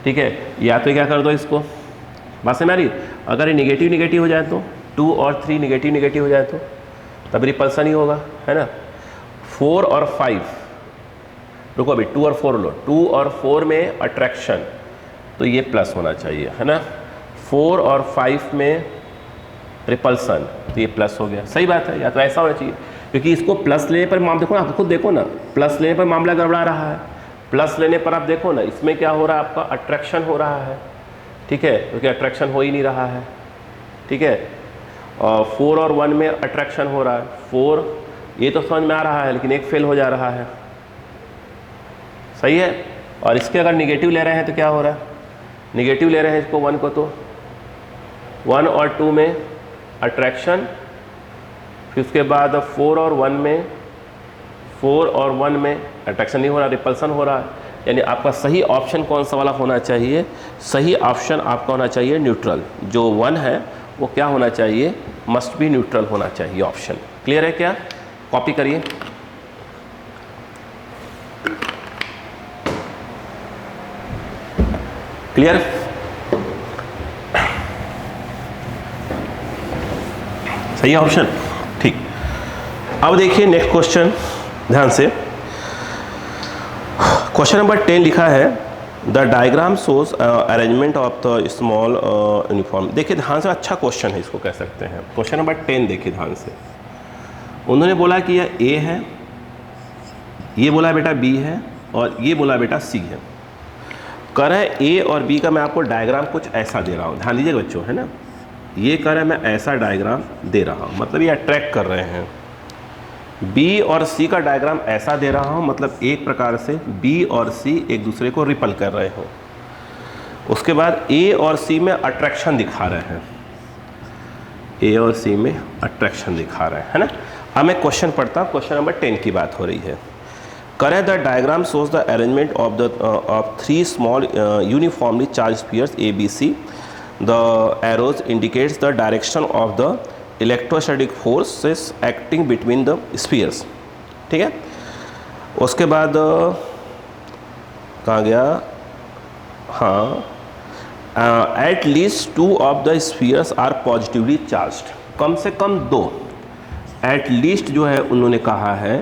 ठीक है। या तो क्या कर दो इसको, बात समझ में आ रही, अगर ये निगेटिव निगेटिव हो जाए तो 2 और 3 निगेटिव निगेटिव हो जाए तो तब रिपल्सन ही होगा, है ना। 4 और 5, रुको अभी 2 और 4 लो, 2 और 4 में अट्रैक्शन, तो ये प्लस होना चाहिए, है ना। 4 और 5 में रिपल्सन, तो ये प्लस हो गया, सही बात है। या तो ऐसा होना चाहिए, क्योंकि इसको प्लस लेने पर मामला देखो ना, आप खुद देखो ना, प्लस लेने पर मामला गड़बड़ा रहा है, प्लस लेने पर आप देखो ना, इसमें क्या हो रहा है, आपका अट्रैक्शन हो रहा है, ठीक है, क्योंकि अट्रैक्शन हो ही नहीं रहा है, ठीक है। और 4 और 1 में अट्रैक्शन हो रहा है, 4 ये तो समझ में आ रहा है, लेकिन एक फेल हो जा रहा है, सही है। और इसके अगर निगेटिव ले रहे हैं तो क्या हो रहा है, निगेटिव ले रहे हैं इसको 1 को, तो 1 और 2 में अट्रैक्शन, फिर उसके बाद 4 और 1 में, 4 और 1 में अट्रैक्शन नहीं हो रहा, रिपल्सन हो रहा है। यानी आपका सही ऑप्शन कौन सा वाला होना चाहिए, सही ऑप्शन आपका होना चाहिए न्यूट्रल, जो 1 है वो क्या होना चाहिए, मस्ट बी न्यूट्रल होना चाहिए ऑप्शन। क्लियर है क्या, कॉपी करिए। क्लियर, सही ऑप्शन, ठीक। अब देखिए नेक्स्ट क्वेश्चन ध्यान से, क्वेश्चन नंबर 10 लिखा है, the diagram shows arrangement of the small uniform. देखिए ध्यान से, अच्छा क्वेश्चन है, इसको कह सकते हैं। क्वेश्चन नंबर 10 देखिए ध्यान से, उन्होंने बोला कि यह ए है, ये बोला बेटा बी है, और ये बोला बेटा सी है। कह रहा है ए और बी का मैं आपको डायग्राम कुछ ऐसा दे रहा हूँ, ध्यान दीजिएगा बच्चों, है ना। ये कह रहा है मैं ऐसा डायग्राम दे रहा हूँ, मतलब ये अट्रैक्ट कर रहे हैं। बी और सी का डायग्राम ऐसा दे रहा हूँ, मतलब एक प्रकार से बी और सी एक दूसरे को रिपल कर रहे हो। उसके बाद ए और सी में अट्रैक्शन दिखा रहे हैं, ए और सी में अट्रैक्शन दिखा रहे हैं, है ना। अब मैं क्वेश्चन पढ़ता हूँ, क्वेश्चन नंबर 10 की बात हो रही है। करें the diagram shows the arrangement of 3 small uniformly charge spheres A B C, the arrows indicates the direction of the electrostatic forces acting between the spheres, ठीक है। उसके बाद कहाँ गया, हाँ, at least 2 of the spheres are positively charged, कम से कम 2, एट लीस्ट जो है उन्होंने कहा है,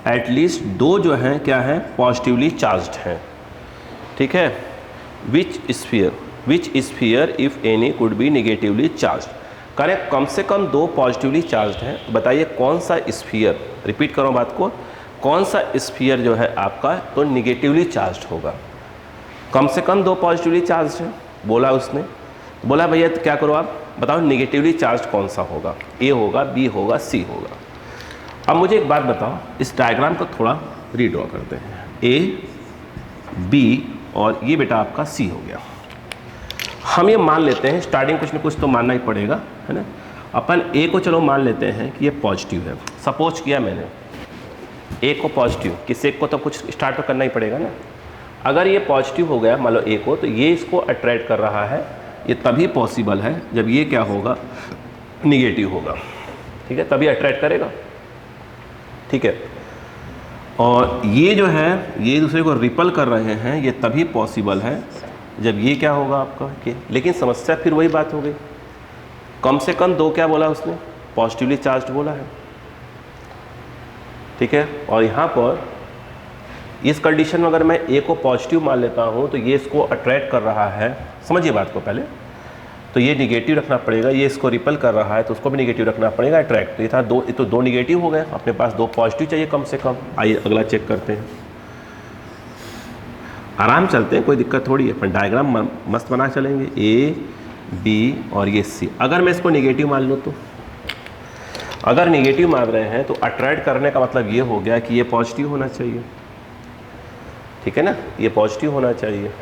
एट लीस्ट 2 जो हैं क्या है, पॉजिटिवली चार्ज्ड हैं, ठीक है। Which sphere if any could be negatively charged, करें कम से कम 2 पॉजिटिवली चार्ज्ड हैं, बताइए कौन सा स्फीयर, रिपीट करो बात को, कौन सा स्फीयर जो है आपका तो निगेटिवली चार्ज्ड होगा। कम से कम 2 पॉजिटिवली चार्ज्ड है बोला उसने, बोला भैया तो क्या करो आप बताओ निगेटिवली चार्ज कौन सा होगा, ए होगा, बी होगा, सी होगा। अब मुझे एक बात बताओ, इस डायग्राम को थोड़ा रीड्रॉ करते हैं, ए बी और ये बेटा आपका सी हो गया। हम ये मान लेते हैं, स्टार्टिंग कुछ न कुछ तो मानना ही पड़ेगा, है ना। अपन ए को चलो मान लेते हैं कि ये पॉजिटिव है, सपोज किया मैंने ए को पॉजिटिव, किसी एक को तो कुछ स्टार्ट तो करना ही पड़ेगा ना। अगर ये पॉजिटिव हो गया मान लो ए को, तो ये इसको अट्रैक्ट कर रहा है, ये तभी पॉसिबल है जब ये क्या होगा, निगेटिव होगा, ठीक है, तभी अट्रैक्ट करेगा, ठीक है। और ये जो है ये दूसरे को रिपल कर रहे हैं, ये तभी पॉसिबल है जब ये क्या होगा आपका कि, लेकिन समस्या फिर वही बात हो गई, कम से कम 2 क्या बोला उसने, पॉजिटिवली चार्ज्ड बोला है, ठीक है। और यहाँ पर इस कंडीशन में अगर मैं ए को पॉजिटिव मान लेता हूँ तो ये इसको अट्रैक्ट कर रहा है, समझिए बात को पहले, तो ये निगेटिव रखना पड़ेगा, ये इसको रिपल कर रहा है तो उसको भी निगेटिव रखना पड़ेगा, अट्रैक्ट। तो ये था दो, ये तो दो निगेटिव हो गए, अपने पास दो पॉजिटिव चाहिए कम से कम। आइए अगला चेक करते हैं, आराम चलते हैं, कोई दिक्कत थोड़ी है, पर डायग्राम मस्त बना चलेंगे। ए बी और ये सी, अगर मैं इसको निगेटिव मान लूँ तो, अगर निगेटिव मान रहे हैं तो अट्रैक्ट करने का मतलब ये हो गया कि ये पॉजिटिव होना चाहिए, ठीक है ना, ये पॉजिटिव होना चाहिए।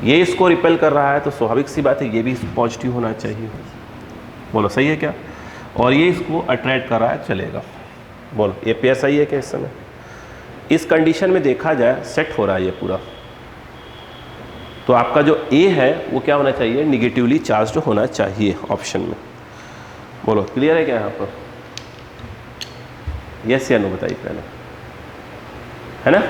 ये इसको रिपेल कर रहा है तो स्वाभाविक सी बात है ये भी पॉजिटिव होना चाहिए, बोलो सही है क्या। और ये इसको अट्रैक्ट कर रहा है, चलेगा, बोलो ये पेयर सही है क्या। इस समय इस कंडीशन में देखा जाए सेट हो रहा है ये पूरा, तो आपका जो ए है वो क्या होना चाहिए, निगेटिवली चार्ज होना चाहिए ऑप्शन में, बोलो क्लियर है क्या यहाँ पर, यस या नो बताइए पहले, है ना।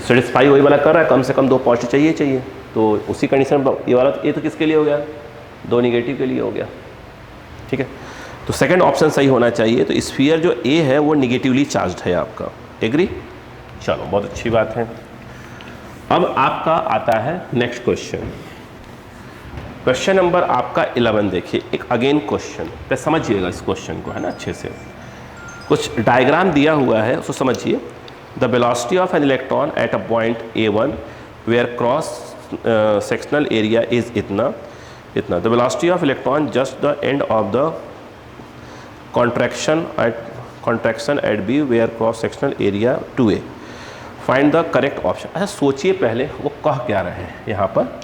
सेटिस्फाई वही वाला कर रहा है, कम से कम दो पॉजिटिव चाहिए, तो उसी कंडीशन में ये वाला, ये तो किसके लिए हो गया, दो निगेटिव के लिए हो गया, ठीक है। तो सेकंड ऑप्शन सही होना चाहिए। तो स्फीयर जो ए है वो निगेटिवली चार्ज्ड है आपका, एग्री, चलो बहुत अच्छी बात है। अब आपका आता है नेक्स्ट क्वेश्चन, क्वेश्चन नंबर आपका 11 देखिए, एक अगेन क्वेश्चन पे समझिएगा इस क्वेश्चन को, है ना, अच्छे से कुछ डायग्राम दिया हुआ है उसको समझिए। The velocity of an electron at a point A1 where cross sectional area is इतना, the velocity of electron just the end of the contraction at B where cross sectional area 2A, find the correct option. अच्छा सोचिए पहले वो कह क्या रहे हैं, यहाँ पर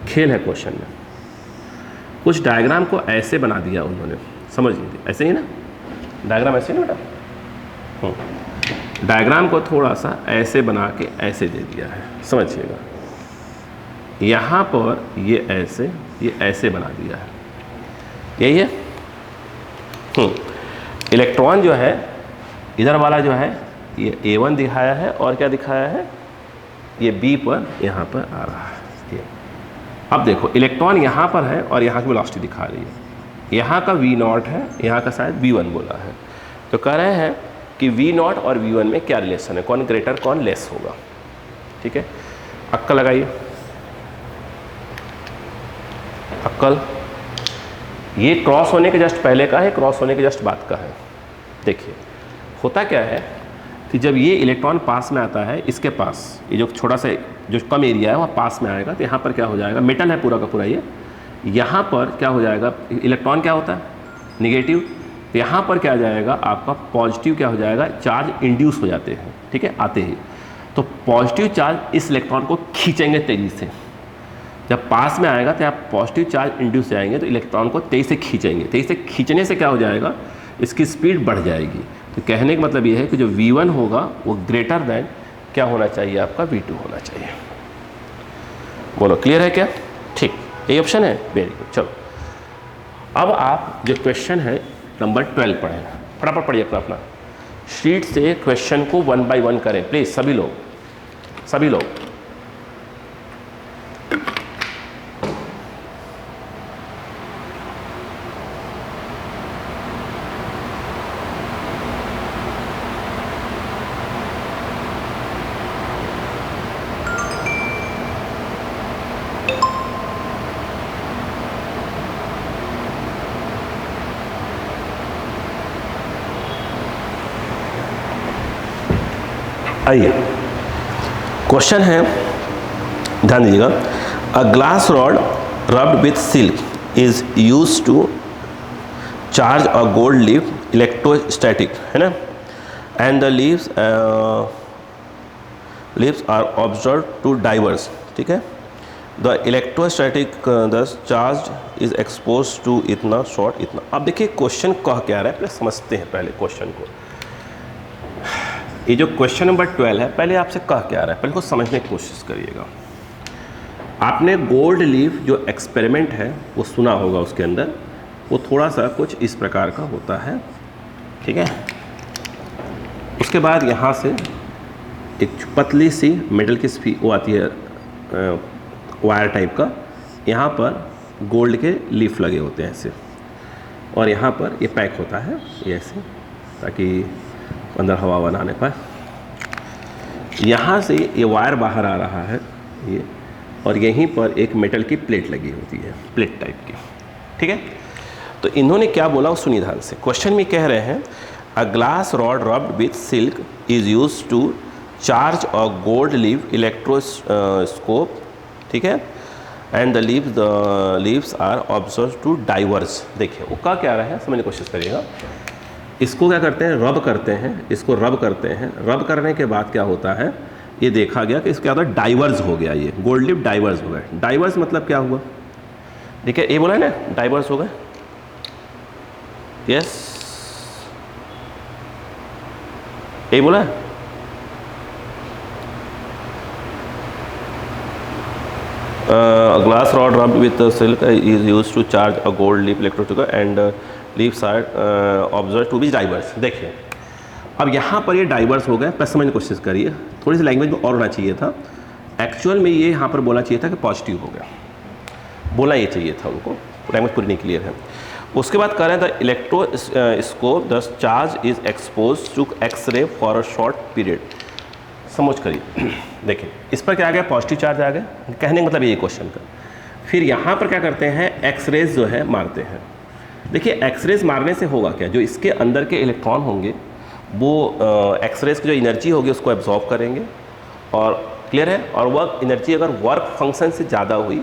खेल है क्वेश्चन में, कुछ डायग्राम को ऐसे बना दिया उन्होंने, समझ लीजिए ऐसे ही ना, डायग्राम ऐसे नहीं बेटा, डायग्राम को थोड़ा सा ऐसे बना के ऐसे दे दिया है, समझिएगा, यहाँ पर ये ऐसे बना दिया है, यही है। इलेक्ट्रॉन जो है इधर वाला जो है ये A1 दिखाया है, और क्या दिखाया है, ये B पर यहाँ पर आ रहा है। अब देखो इलेक्ट्रॉन यहाँ पर है और यहाँ की वेलोसिटी दिखा रही है, यहाँ का V0 है, यहाँ का शायद V1 बोला है, तो कह रहे हैं कि V0 और V1 में क्या रिलेशन है, कौन ग्रेटर कौन लेस होगा, ठीक है। अक्कल लगाइए, अक्कल, ये क्रॉस होने के जस्ट पहले का है, क्रॉस होने के जस्ट बाद का है। देखिए होता क्या है कि जब ये इलेक्ट्रॉन पास में आता है, इसके पास ये जो छोटा सा जो कम एरिया है वह पास में आएगा, तो यहाँ पर क्या हो जाएगा, मेटल है पूरा का पूरा ये, यहाँ पर क्या हो जाएगा, इलेक्ट्रॉन क्या होता है निगेटिव, तो यहाँ पर क्या आ जाएगा आपका पॉजिटिव, क्या हो जाएगा, चार्ज इंड्यूस हो जाते हैं, ठीक है, आते ही, तो पॉजिटिव चार्ज इस इलेक्ट्रॉन को खींचेंगे तेज़ी से, जब पास में आएगा तो आप पॉजिटिव चार्ज इंड्यूस जाएंगे तो इलेक्ट्रॉन को तेज़ी से खींचेंगे, तेज़ी से खींचने से क्या हो जाएगा, इसकी स्पीड बढ़ जाएगी। तो कहने का मतलब ये है कि जो V1 होगा वो ग्रेटर देन क्या होना चाहिए आपका, V2 होना चाहिए, बोलो क्लियर है क्या, ठीक, ये ऑप्शन है, वेरी गुड। चलो अब आप जो क्वेश्चन है नंबर 12 पढ़ें, फटाफट पढ़िए अपना शीट से क्वेश्चन को 1 बाय 1 करें प्लीज़, सभी लोग। आइए क्वेश्चन है, ध्यान दीजिएगा, a glass rod rubbed with silk is use to charge a gold leaf electrostatic, है ना, and the leaves are observe to diverse, ठीक है, द इलेक्ट्रोस्टैटिक दस चार्ज इज एक्सपोज टू इतना शॉर्ट इतना। अब देखिए क्वेश्चन कह क्या रहा है, पहले समझते हैं पहले क्वेश्चन को। ये जो क्वेश्चन नंबर 12 है, पहले आपसे कह क्या रहा है, पहले को समझने की कोशिश करिएगा। आपने गोल्ड लीफ जो एक्सपेरिमेंट है वो सुना होगा, उसके अंदर वो थोड़ा सा कुछ इस प्रकार का होता है, ठीक है। उसके बाद यहाँ से एक पतली सी मेटल की वो आती है, वायर टाइप का, यहाँ पर गोल्ड के लीफ लगे होते हैं ऐसे, और यहाँ पर ये पैक होता है ये ऐसे, ताकि अंदर हवा ना आने पाए, यहाँ से ये वायर बाहर आ रहा है ये, और यहीं पर एक मेटल की प्लेट लगी होती है, प्लेट टाइप की, ठीक है। तो इन्होंने क्या बोला वो सुनिए ध्यान से। क्वेश्चन में कह रहे हैं a glass rod rubbed with silk is use to charge a gold leaf electroscope, ठीक है, and the leaves are observe to diverse. देखिए वो क्या रहा है, समझने की कोशिश करिएगा। इसको क्या करते हैं, रब करते हैं, इसको रब करते हैं। रब करने के बाद क्या होता है, ये देखा गया कि इसके क्या होता है, डाइवर्स हो गया, ये गोल्ड लीफ डाइवर्स हो गए। डाइवर्स मतलब क्या हुआ, देखिए ये बोला है ना, डाइवर्स हो गए, यस ये बोला है। Glass rod rubbed with silk is use to charge a gold leaf electroscope and leaves are observe to be diverse. देखिए अब यहाँ पर ये डाइवर्स हो गए, प्लस समझने की कोशिश करिए, थोड़ी सी लैंग्वेज में और होना चाहिए था। एक्चुअल में ये यहाँ पर बोलना चाहिए था कि पॉजिटिव हो गया, बोला ये चाहिए था उनको, लैंग्वेज पूरी नहीं क्लियर है। उसके बाद कह रहे हैं the electroscope the charge is expose to X-ray for a short period. समझ करिए, देखिए इस पर क्या आ गया, पॉजिटिव चार्ज आ गया, कहने का मतलब ये क्वेश्चन का। फिर यहाँ पर क्या करते हैं, एक्सरेज जो है मारते हैं। देखिए एक्सरेज मारने से होगा क्या, जो इसके अंदर के इलेक्ट्रॉन होंगे वो एक्सरेज की जो एनर्जी होगी उसको एब्जॉर्ब करेंगे, और क्लियर है, और वह एनर्जी अगर वर्क फंक्शन से ज़्यादा हुई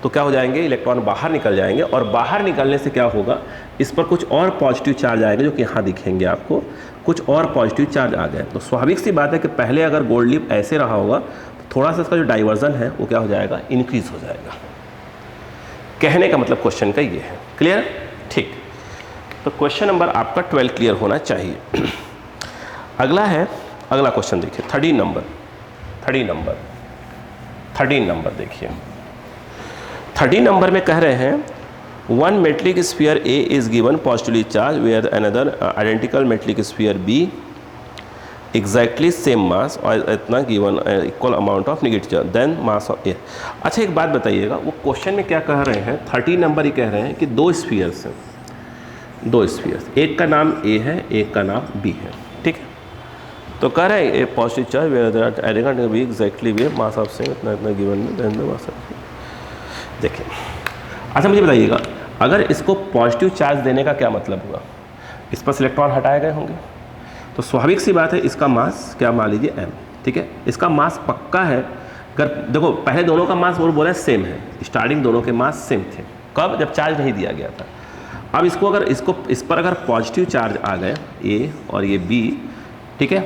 तो क्या हो जाएंगे, इलेक्ट्रॉन बाहर निकल जाएंगे, और बाहर निकलने से क्या होगा, इस पर कुछ और पॉजिटिव चार्ज आएंगे जो कि यहाँ दिखेंगे आपको, कुछ और पॉजिटिव चार्ज आ गए। तो स्वाभाविक सी बात है कि पहले अगर गोल्ड लीफ ऐसे रहा होगा तो थोड़ा सा इसका जो डाइवर्जन है वो क्या हो जाएगा, इंक्रीज हो जाएगा। कहने का मतलब क्वेश्चन का ये है, क्लियर, ठीक। तो क्वेश्चन नंबर आपका 12 क्लियर होना चाहिए। अगला है, अगला क्वेश्चन देखिए 13 नंबर देखिए। 13 नंबर में कह रहे हैं one metallic sphere A is given positively charge where another identical metallic sphere B exactly same mass और इतना given equal amount of negative charge then mass of A. अच्छा एक बात बताइएगा, वो क्वेश्चन में क्या कह रहे हैं, 13 नंबर ही कह रहे हैं कि दो स्फीयर्स हैं, दो स्फीयर्स, एक का नाम ए है, एक का नाम बी है, ठीक है। तो कह रहे हैं A positive charge where identical B exactly way mass of same इतना इतना given then the mass of. देखिए अच्छा मुझे बताइएगा, अगर इसको पॉजिटिव चार्ज देने का क्या मतलब हुआ, इस पर इलेक्ट्रॉन हटाए गए होंगे, तो स्वाभाविक सी बात है इसका मास क्या मान लीजिए m, ठीक है, इसका मास पक्का है। अगर देखो पहले दोनों का मास वो बोला सेम है, स्टार्टिंग दोनों के मास सेम थे, कब, जब चार्ज नहीं दिया गया था। अब इसको अगर इस पर अगर पॉजिटिव चार्ज आ गए ए और ये बी, ठीक है,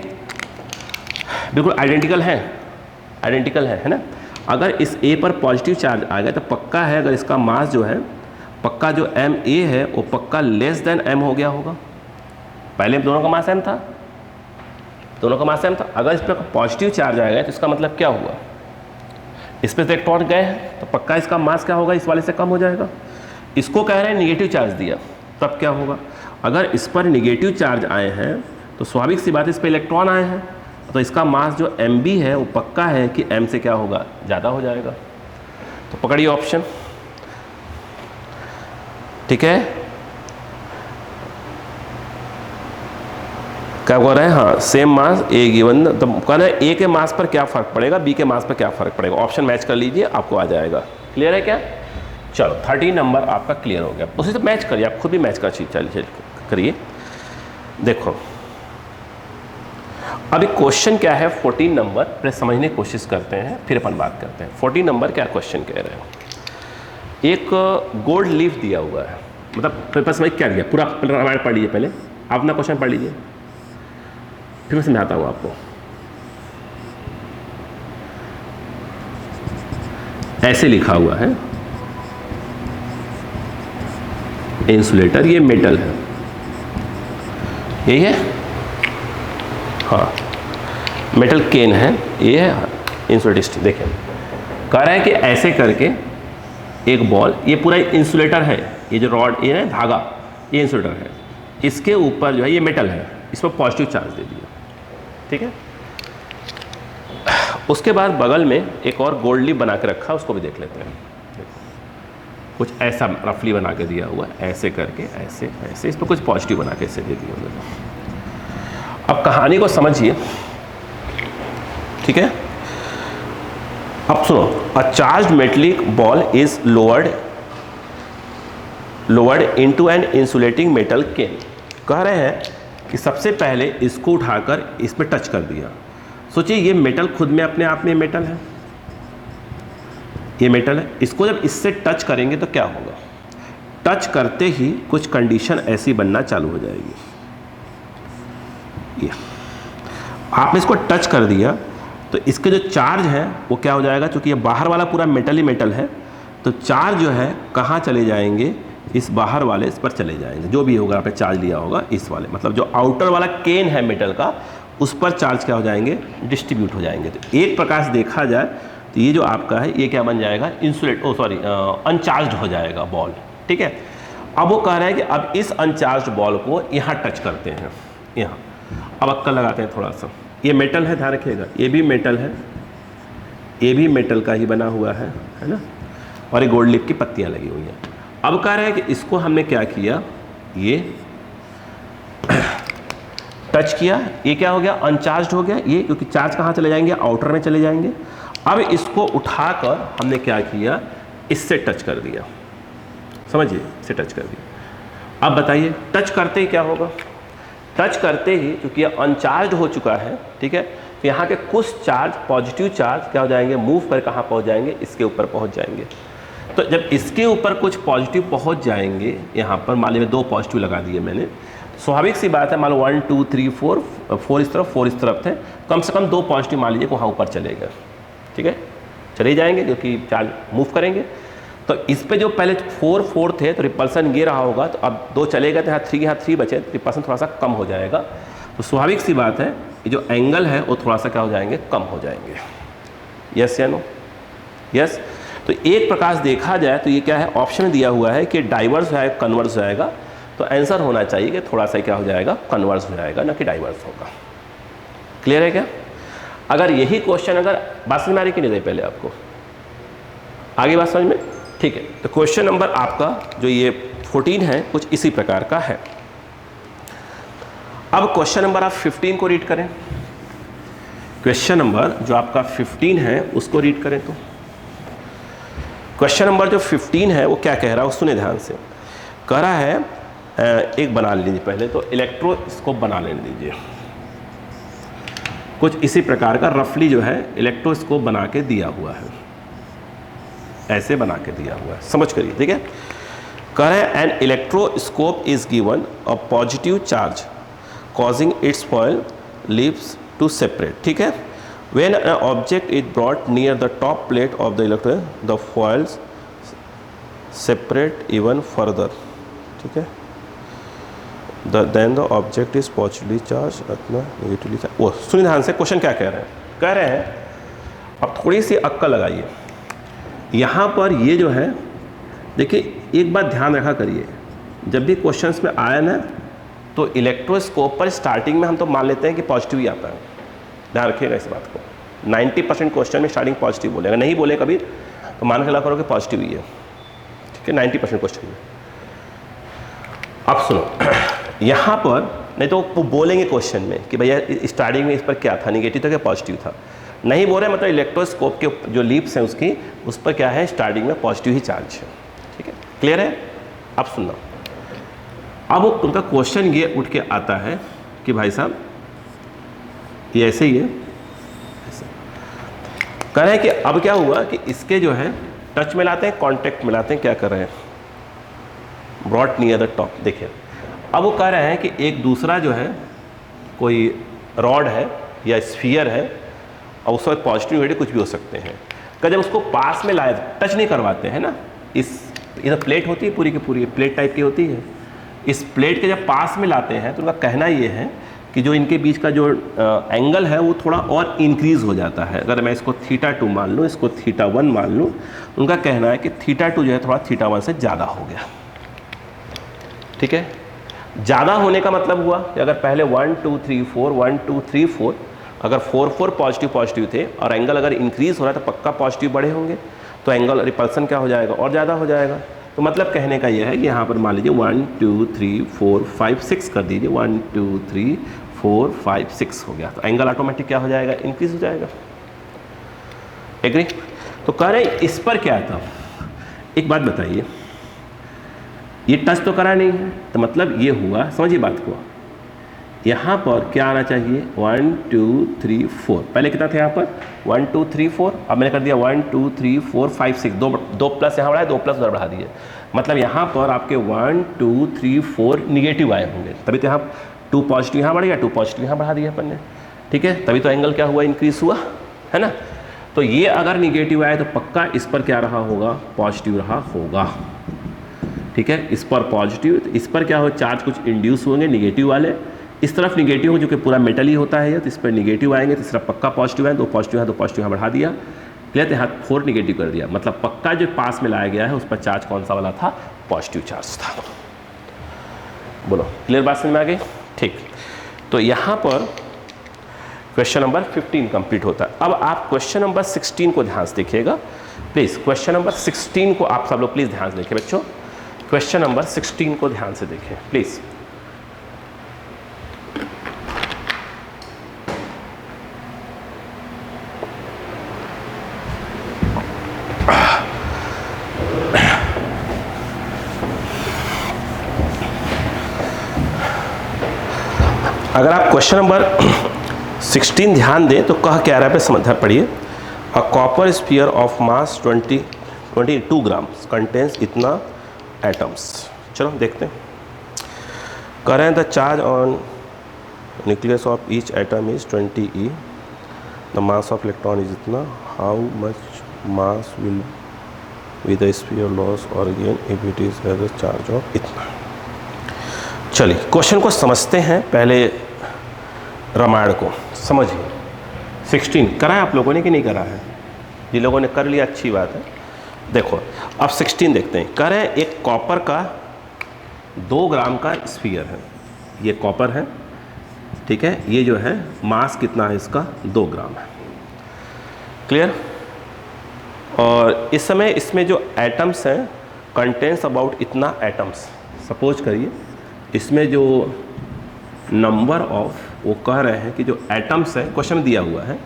बिल्कुल आइडेंटिकल है ना। अगर इस ए पर पॉजिटिव चार्ज आ गया तो पक्का है, अगर इसका मास जो है पक्का जो एम ए है वो पक्का लेस देन एम हो गया होगा। पहले दोनों का मास एम था, अगर इस पर पॉजिटिव चार्ज आ गया तो इसका मतलब क्या हुआ, इस पर इलेक्ट्रॉन गए हैं तो पक्का इसका मास क्या होगा, इस वाले से कम हो जाएगा। इसको कह रहे हैं निगेटिव चार्ज दिया, तब क्या होगा, अगर इस पर निगेटिव चार्ज आए हैं तो स्वाभाविक सी बात है इस पर इलेक्ट्रॉन आए हैं, तो इसका मास जो एम बी है वो पक्का है कि एम से क्या होगा, ज़्यादा हो जाएगा। तो पकड़िए ऑप्शन, ठीक है, क्या बोल रहे हैं, हाँ सेम मास ए गिवन, तो कह रहे हैं ए के मास पर क्या फ़र्क पड़ेगा, बी के मास पर क्या फ़र्क पड़ेगा, ऑप्शन मैच कर लीजिए आपको आ जाएगा। क्लियर है क्या, चलो 13 नंबर आपका क्लियर हो गया। उसी से मैच करिए, आप खुद भी मैच कर चलिए करिए। देखो अभी क्वेश्चन क्या है 14 नंबर, पहले समझने की कोशिश करते हैं फिर अपन बात करते हैं। 14 नंबर क्या क्वेश्चन कह रहे हैं, एक गोल्ड लीफ दिया हुआ है, मतलब पेपर समझ क्या दिया, पूरा रामायण पढ़ लीजिए, पहले आप अपना क्वेश्चन पढ़ लीजिए, फिर मैं समझाता हूँ आपको। ऐसे लिखा हुआ है इंसुलेटर, ये मेटल है, यही है, हाँ मेटल केन है, ये है इंसुलेटर स्टिक। देखिए कह रहा है कि ऐसे करके एक बॉल, ये पूरा इंसुलेटर है, ये जो रॉड ये है धागा, ये इंसुलेटर है, इसके ऊपर जो है ये मेटल है, इस पर पॉजिटिव चार्ज दे दिया, ठीक है। उसके बाद बगल में एक और गोल्ड लीफ बना के रखा, उसको भी देख लेते हैं। कुछ ऐसा रफली बना के दिया हुआ है, ऐसे करके ऐसे ऐसे, इस पर कुछ पॉजिटिव बना के ऐसे दे दिया। अब कहानी को समझिए, ठीक है। अब सुनो, a charge metallic ball is lowered into an insulating metal can. कह रहे हैं कि सबसे पहले इसको उठाकर इस पर टच कर दिया। सोचिए ये मेटल खुद में अपने आप में मेटल है, ये मेटल है, इसको जब इससे टच करेंगे तो क्या होगा? टच करते ही कुछ कंडीशन ऐसी बनना चालू हो जाएगी। ये आपने इसको टच कर दिया तो इसके जो चार्ज है वो क्या हो जाएगा, क्योंकि ये बाहर वाला पूरा मेटल ही मेटल है, तो चार्ज जो है कहाँ चले जाएंगे? इस बाहर वाले इस पर चले जाएंगे, जो भी होगा आपने चार्ज लिया होगा इस वाले, मतलब जो आउटर वाला केन है मेटल का, उस पर चार्ज क्या हो जाएंगे? डिस्ट्रीब्यूट हो जाएंगे। तो एक प्रकार से देखा जाए तो ये जो आपका है ये क्या बन जाएगा? अनचार्ज हो जाएगा बॉल, ठीक है। अब वो कह रहे हैं कि अब इस अनचार्ज बॉल को यहाँ टच करते हैं, यहाँ। अब अक्कल लगाते हैं थोड़ा सा। ये मेटल है, ध्यान रखिएगा, ये भी मेटल है, ये भी मेटल का ही बना हुआ है ना, और ये गोल्ड लिप की पत्तियाँ लगी हुई हैं। अब कह रहे हैं कि इसको हमने क्या किया, ये टच किया, ये क्या हो गया? अनचार्ज हो गया ये, क्योंकि चार्ज कहाँ चले जाएंगे? आउटर में चले जाएंगे। अब इसको उठाकर हमने क्या किया? इससे टच कर दिया, समझिए, इससे टच कर दिया। अब बताइए टच करते ही क्या होगा? टच करते ही क्योंकि ये अनचार्ज हो चुका है, ठीक है, तो यहाँ के कुछ चार्ज, पॉजिटिव चार्ज क्या हो जाएंगे? मूव कर कहाँ पहुँच जाएंगे? इसके ऊपर पहुँच जाएंगे। तो जब इसके ऊपर कुछ पॉजिटिव पहुँच जाएंगे, यहाँ पर मान लीजिए 2 पॉजिटिव लगा दिए मैंने, स्वाभाविक सी बात है, मान लो 1 2 3 4 इस तरफ 4 इस तरफ थे, कम से कम 2 पॉजिटिव मान लीजिए वहाँ ऊपर चले गए, ठीक है, चले जाएंगे क्योंकि चार्ज मूव करेंगे। तो इस पे जो पहले 4 4 थे तो रिपल्सन ये रहा होगा, तो अब 2 चले गए थे, यहाँ 3 बचे, तो रिपल्सन थोड़ा सा कम हो जाएगा। तो स्वाभाविक सी बात है कि जो एंगल है वो थोड़ा सा क्या हो जाएंगे? कम हो जाएंगे। यस या नो? यस। तो एक प्रकार से देखा जाए तो ये क्या है? ऑप्शन में दिया हुआ है कि डाइवर्स है, कन्वर्स हो जाएगा, तो आंसर होना चाहिए कि थोड़ा सा क्या हो जाएगा? कन्वर्स हो जाएगा, ना कि डाइवर्स होगा। क्लियर है क्या? अगर यही क्वेश्चन, अगर बात समझ में आ रही कि नहीं रही पहले आपको? आगे बात समझ में? ठीक है। तो क्वेश्चन नंबर आपका जो ये 14 है कुछ इसी प्रकार का है। अब क्वेश्चन नंबर आप 15 को रीड करें। क्वेश्चन नंबर जो आपका 15 है उसको रीड करें। तो क्वेश्चन नंबर जो 15 है वो क्या कह रहा है, वो सुने ध्यान से। कह रहा है, एक बना लीजिए पहले तो, इलेक्ट्रोस्कोप बना लेने दीजिए। कुछ इसी प्रकार का रफली जो है इलेक्ट्रोस्कोप बना के दिया हुआ है, ऐसे बना के दिया हुआ है, समझ करिए, ठीक है। कह रहे हैं an electroscope is given a positive charge causing its foil lips to separate, ठीक है। When an object is brought near the top plate of the electrode the foils separate even further, ठीक है। Then the object is positively charge अथवा नेगेटिवली चार्ज। वो सुनिए ध्यान से, क्वेश्चन क्या कह रहे हैं? कह रहे हैं, अब थोड़ी सी अक्कल लगाइए। यहाँ पर ये जो है, देखिए एक बात ध्यान रखा करिए, जब भी क्वेश्चंस में आया ना तो इलेक्ट्रोस्कोप पर स्टार्टिंग में हम तो मान लेते हैं कि पॉजिटिव ही आता है, ध्यान रखिएगा इस बात को। 90% क्वेश्चन में स्टार्टिंग पॉजिटिव बोलेगा, नहीं बोले कभी तो मान के ला करो कि पॉजिटिव ही है, ठीक है, 90% क्वेश्चन में। अब सुनो, यहाँ पर नहीं तो वो बोलेंगे क्वेश्चन में कि भैया स्टार्टिंग में इस पर क्या था, निगेटिव था क्या पॉजिटिव था, नहीं बोल रहे, मतलब इलेक्ट्रोस्कोप के जो लीप्स हैं उसकी, उस पर क्या है, स्टार्टिंग में पॉजिटिव ही चार्ज है, ठीक है, क्लियर है। अब सुनना, अब उनका क्वेश्चन ये उठ के आता है कि भाई साहब ये ऐसे ही है, ऐसे कह रहे हैं कि अब क्या हुआ कि इसके जो है टच मिलाते हैं, कॉन्टेक्ट मिलाते हैं, क्या कर रहे हैं, ब्रॉट नियर द टॉप। देखिए अब वो कह रहे हैं कि एक दूसरा जो है कोई रॉड है या स्फीयर है, और उस वक्त पॉजिटिव नेगेटिव कुछ भी हो सकते हैं, कि जब उसको पास में लाए, टच नहीं करवाते हैं ना, ये तो प्लेट होती है पूरी की पूरी, प्लेट टाइप की होती है, इस प्लेट के जब पास में लाते हैं तो उनका कहना ये है कि जो इनके बीच का जो एंगल है वो थोड़ा और इंक्रीज़ हो जाता है। अगर मैं इसको θ2 मान लूँ, इसको θ1 मान लूँ, उनका कहना है कि θ2 जो है थोड़ा θ1 से ज़्यादा हो गया, ठीक है। ज़्यादा होने का मतलब हुआ कि अगर पहले 1 2 3 4 1 2 3 4, अगर 4 4 पॉजिटिव थे और एंगल अगर इंक्रीज़ हो रहा है तो पक्का पॉजिटिव बड़े होंगे, तो एंगल रिपल्सन क्या हो जाएगा, और ज़्यादा हो जाएगा। तो मतलब कहने का यह है कि यहाँ पर मान लीजिए 1 2 3 4 5 6 कर दीजिए, 1 2 3 4 5 6 हो गया, तो एंगल ऑटोमेटिक क्या हो जाएगा, इंक्रीज हो जाएगा, एग्री? तो कह रहे हैं इस पर क्या था, एक बात बताइए, ये टच तो करा नहीं है, तो मतलब ये हुआ, समझिए बात को, यहाँ पर क्या आना चाहिए 1 2 3 4, पहले कितना था यहाँ पर 1 2 3 4, अब मैंने कर दिया 1 2 3 4 5 6, दो प्लस यहाँ बढ़ाए, 2 प्लस उधर बढ़ा दिए, मतलब यहाँ पर आपके 1 2 3 4 निगेटिव आए होंगे, तभी तो यहाँ 2 पॉजिटिव यहाँ बढ़ गया, 2 पॉजिटिव यहाँ बढ़ा दिया अपन ने, ठीक है, तभी तो एंगल क्या हुआ, इंक्रीज हुआ, है ना। तो ये अगर निगेटिव आए तो पक्का इस पर क्या रहा होगा, पॉजिटिव रहा होगा, ठीक है, इस पर पॉजिटिव, तो इस पर क्या हो, चार्ज कुछ इंड्यूस होंगे निगेटिव वाले, इस तरफ निगेटिव हो जो कि पूरा मेटल ही होता है, तो इस पर निगेटिव आएंगे, तो इस तरफ पक्का पॉजिटिव है, 2 पॉजिटिव है, 2 पॉजिटिव यहाँ बढ़ा दिया, क्लियर, यहाँ 4 निगेटिव कर दिया, मतलब पक्का जो पास में लाया गया है उस पर चार्ज कौन सा वाला था, पॉजिटिव चार्ज था। बोलो क्लियर बात समझ में आ गई? ठीक, तो यहाँ पर क्वेश्चन नंबर 15 कंप्लीट होता है। अब आप क्वेश्चन नंबर 16 को ध्यान से देखिएगा प्लीज़, क्वेश्चन नंबर 16 को आप सब लोग प्लीज़ ध्यान से देखिए बच्चों, क्वेश्चन नंबर 16 को ध्यान से देखें प्लीज़। अगर आप क्वेश्चन नंबर 16 ध्यान दें तो कह क्या रहा है, समझ पढ़िए, a copper sphere of mass 22 grams contains इतना एटम्स। चलो देखते हैं, कह रहे हैं the charge on nucleus of each atom is 20 E, the mass of electron is इतना, how much mass will be the sphere loss और gain if it is has a charge of इतना। चलिए क्वेश्चन को समझते हैं, पहले रामायण को समझिए। 16 करा है आप लोगों ने कि नहीं करा है? जिन लोगों ने कर लिया अच्छी बात है। देखो अब 16 देखते हैं, कह रहे हैं एक कॉपर का 2 ग्राम का स्फीयर है, ये कॉपर है, ठीक है, ये जो है मास कितना है इसका 2 ग्राम है, क्लियर। और इस समय इसमें जो एटम्स हैं कंटेंस अबाउट इतना एटम्स, सपोज करिए इसमें जो नंबर ऑफ, वो कह रहे हैं कि जो एटम्स है, क्वेश्चन में दिया हुआ है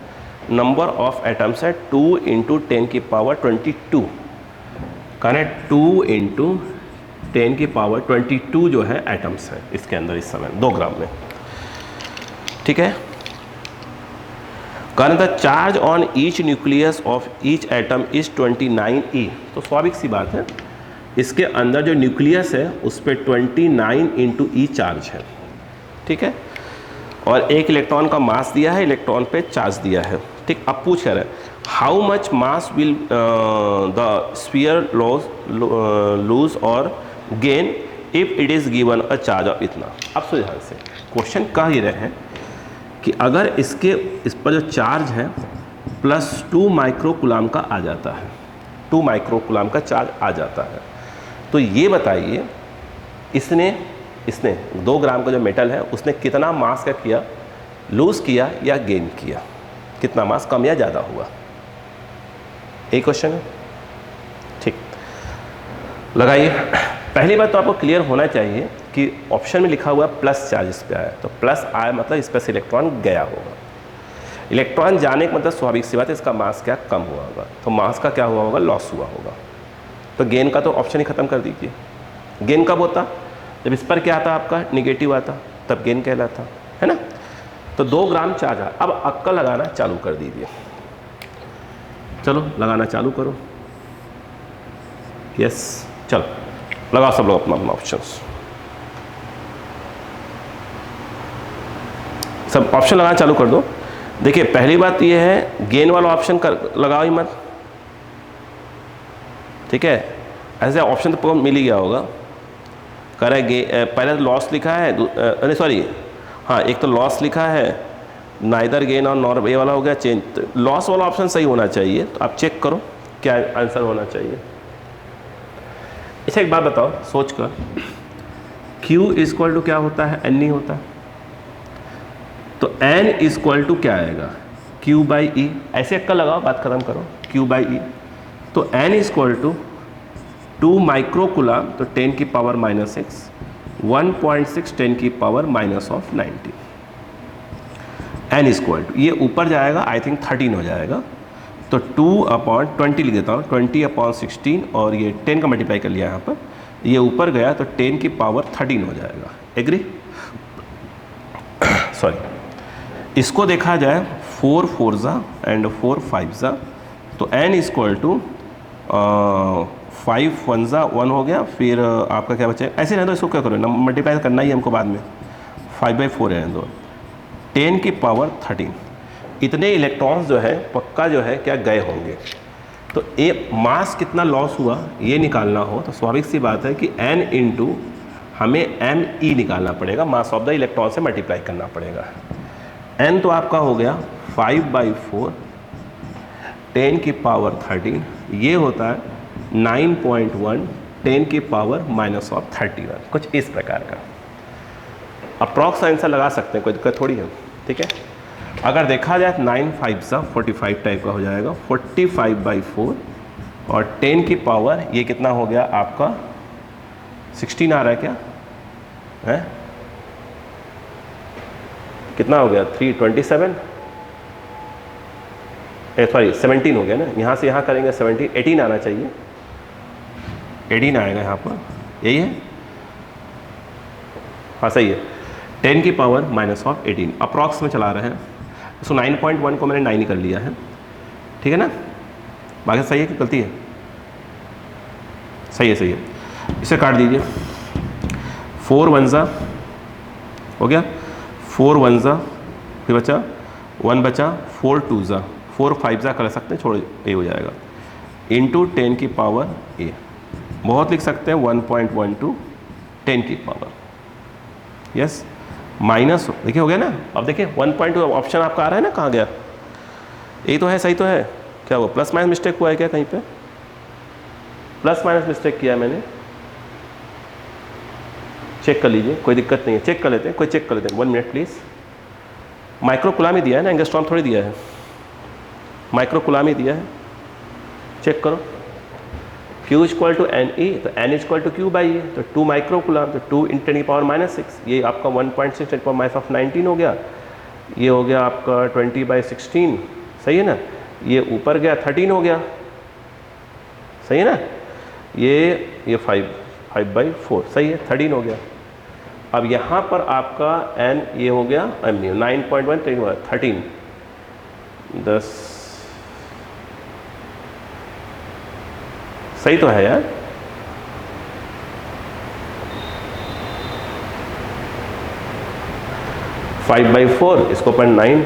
नंबर ऑफ एटम्स है 2 × 10 की पावर 22, करेक्ट, 2 × 10 की पावर 22 जो है एटम्स है इसके अंदर इस समय 2 ग्राम में, ठीक है। करें the charge on each nucleus of each atom is 29 E, तो स्वाभाविक सी बात है इसके अंदर जो न्यूक्लियस है उस पर 29 × E चार्ज है, ठीक है, और एक इलेक्ट्रॉन का मास दिया है, इलेक्ट्रॉन पे चार्ज दिया है, ठीक। अब पूछ रहे हैं how much mass will the sphere lose और gain if it is given a charge of इतना। अब सुझाव से क्वेश्चन कह ही रहे हैं कि अगर इस पर जो चार्ज है +2 माइक्रोकुलाम का आ जाता है, 2 माइक्रोकुलाम का चार्ज आ जाता है, तो ये बताइए इसने 2 ग्राम का जो मेटल है उसने कितना मास का किया, लूज किया या गेन किया, कितना मास कम या ज़्यादा हुआ, एक क्वेश्चन है, ठीक। लगाइए, पहली बात तो आपको क्लियर होना चाहिए कि ऑप्शन में लिखा हुआ प्लस चार्ज इस पर आया, तो प्लस आया मतलब इस पर से इलेक्ट्रॉन गया होगा, इलेक्ट्रॉन जाने का मतलब स्वाभाविक सी बात है इसका मास क्या कम हुआ होगा, तो मास का क्या हुआ होगा, लॉस हुआ होगा। तो गेन का तो ऑप्शन ही ख़त्म कर दीजिए। गेन कब होता, जब इस पर क्या आता आपका निगेटिव आता, तब गेन कहलाता है ना। तो 2 ग्राम चार्ज है, अब अक्कल लगाना चालू कर दीजिए, चलो लगाना चालू करो, यस, चलो लगाओ सब लोग अपना अपना ऑप्शंस, सब ऑप्शन लगाना चालू कर दो। देखिए पहली बात ये है गेन वाला ऑप्शन कर लगाओ ही मत, ठीक है, ऐसे ऑप्शन तो मिल ही गया होगा। करें पहले लॉस लिखा है, अरे सॉरी, हाँ एक तो लॉस लिखा है, नाइदर गेन और नॉर, ये वाला हो गया चेंज, तो लॉस वाला ऑप्शन सही होना चाहिए, तो आप चेक करो क्या आंसर होना चाहिए। अच्छा एक बात बताओ सोच कर, Q इक्वल टू क्या होता है, N नहीं होता, तो N इक्वल टू क्या आएगा, Q/E, ऐसे अक्कल लगाओ, बात खत्म करो, Q/E, तो N इक्वल टू 2 माइक्रोकुलाम, तो 10 की पावर -6, 1.6 10 की पावर -90, N इक्वल टू, ये ऊपर जाएगा आई थिंक 13 हो जाएगा, तो 2/20 लिख देता हूँ, 20/16 और ये 10 का मल्टीप्लाई कर लिया यहाँ पर, ये ऊपर गया तो 10 की पावर 13 हो जाएगा। एग्री? सॉरी, इसको देखा जाए 4 4 ज़ा एंड 4 5 ज़ा, तो n इक्वल टू 5 1 ज़ा 1 हो गया, फिर आपका क्या बचेगा, ऐसे रहने दो, इसको क्या करो ना, मल्टीप्लाई करना ही हमको बाद में, 5/4 रहने दो, 10 की पावर 13, इतने इलेक्ट्रॉन्स जो है पक्का जो है क्या गए होंगे। तो ए मास कितना लॉस हुआ ये निकालना हो तो स्वाभाविक सी बात है कि n इंटू हमें me निकालना पड़ेगा, मास ऑफ द इलेक्ट्रॉन से मल्टीप्लाई करना पड़ेगा। n तो आपका हो गया 5/4, 10 की पावर 13, ये होता है 9.1, 10 की पावर -31, कुछ इस प्रकार का। अप्रॉक्स आंसर लगा सकते हैं, कोई दिक्कत थोड़ी है, ठीक है। अगर देखा जाए 9 5 सा 45 टाइप का हो जाएगा, 45/4 और 10 की पावर ये कितना हो गया आपका 16 आ रहा है क्या है, कितना हो गया 327, सॉरी 17 हो गया ना, यहाँ से यहाँ करेंगे 17, 18 आना चाहिए, 18 आएगा यहाँ पर, यही है, हाँ सही है, 10 की पावर -18 अप्रॉक्स में चला रहे हैं। सो 9.1 को मैंने 9 ही कर लिया है, ठीक है ना, बाकी सही है कि गलती है, सही है, सही है, इसे काट दीजिए, 4 1 ज़ा हो गया, 4 1 ज़ा, फिर बचा 1 बचा, 4 2 ज़ा, 4 5 ज़ा कर सकते हैं, छोड़ ये हो जाएगा, इंटू 10 की पावर ए, बहुत लिख सकते हैं 1.12 10 की पावर, यस, माइनस देखिए हो गया ना। अब देखिए 1.2 ऑप्शन आपका आ रहा है ना, कहाँ गया, ये तो है, सही तो है, क्या हुआ प्लस माइनस मिस्टेक हुआ है क्या, कहीं पे प्लस माइनस मिस्टेक किया मैंने, चेक कर लीजिए, कोई दिक्कत नहीं है, चेक कर लेते हैं, कोई चेक कर लेते हैं, 1 मिनट प्लीज़। माइक्रो कुलाम ही दिया है ना, एंगस्ट्रॉम थोड़ी दिया है, माइक्रो कुलाम ही दिया है, चेक करो, Q equal to N E, तो n equal to Q by A, तो 2 माइक्रो कुलाम, तो 2 × 10 की पावर -6, ये आपका 1.6 × 10⁻19 हो गया, ये हो गया आपका 20/16, सही है ना, ये ऊपर गया 13 हो गया, सही है ना, ये 5/4 सही है, 13 हो गया। अब यहाँ पर आपका n ये हो गया 9.1 13 10, सही तो है यार, फाइव 5/4 इसको 0.9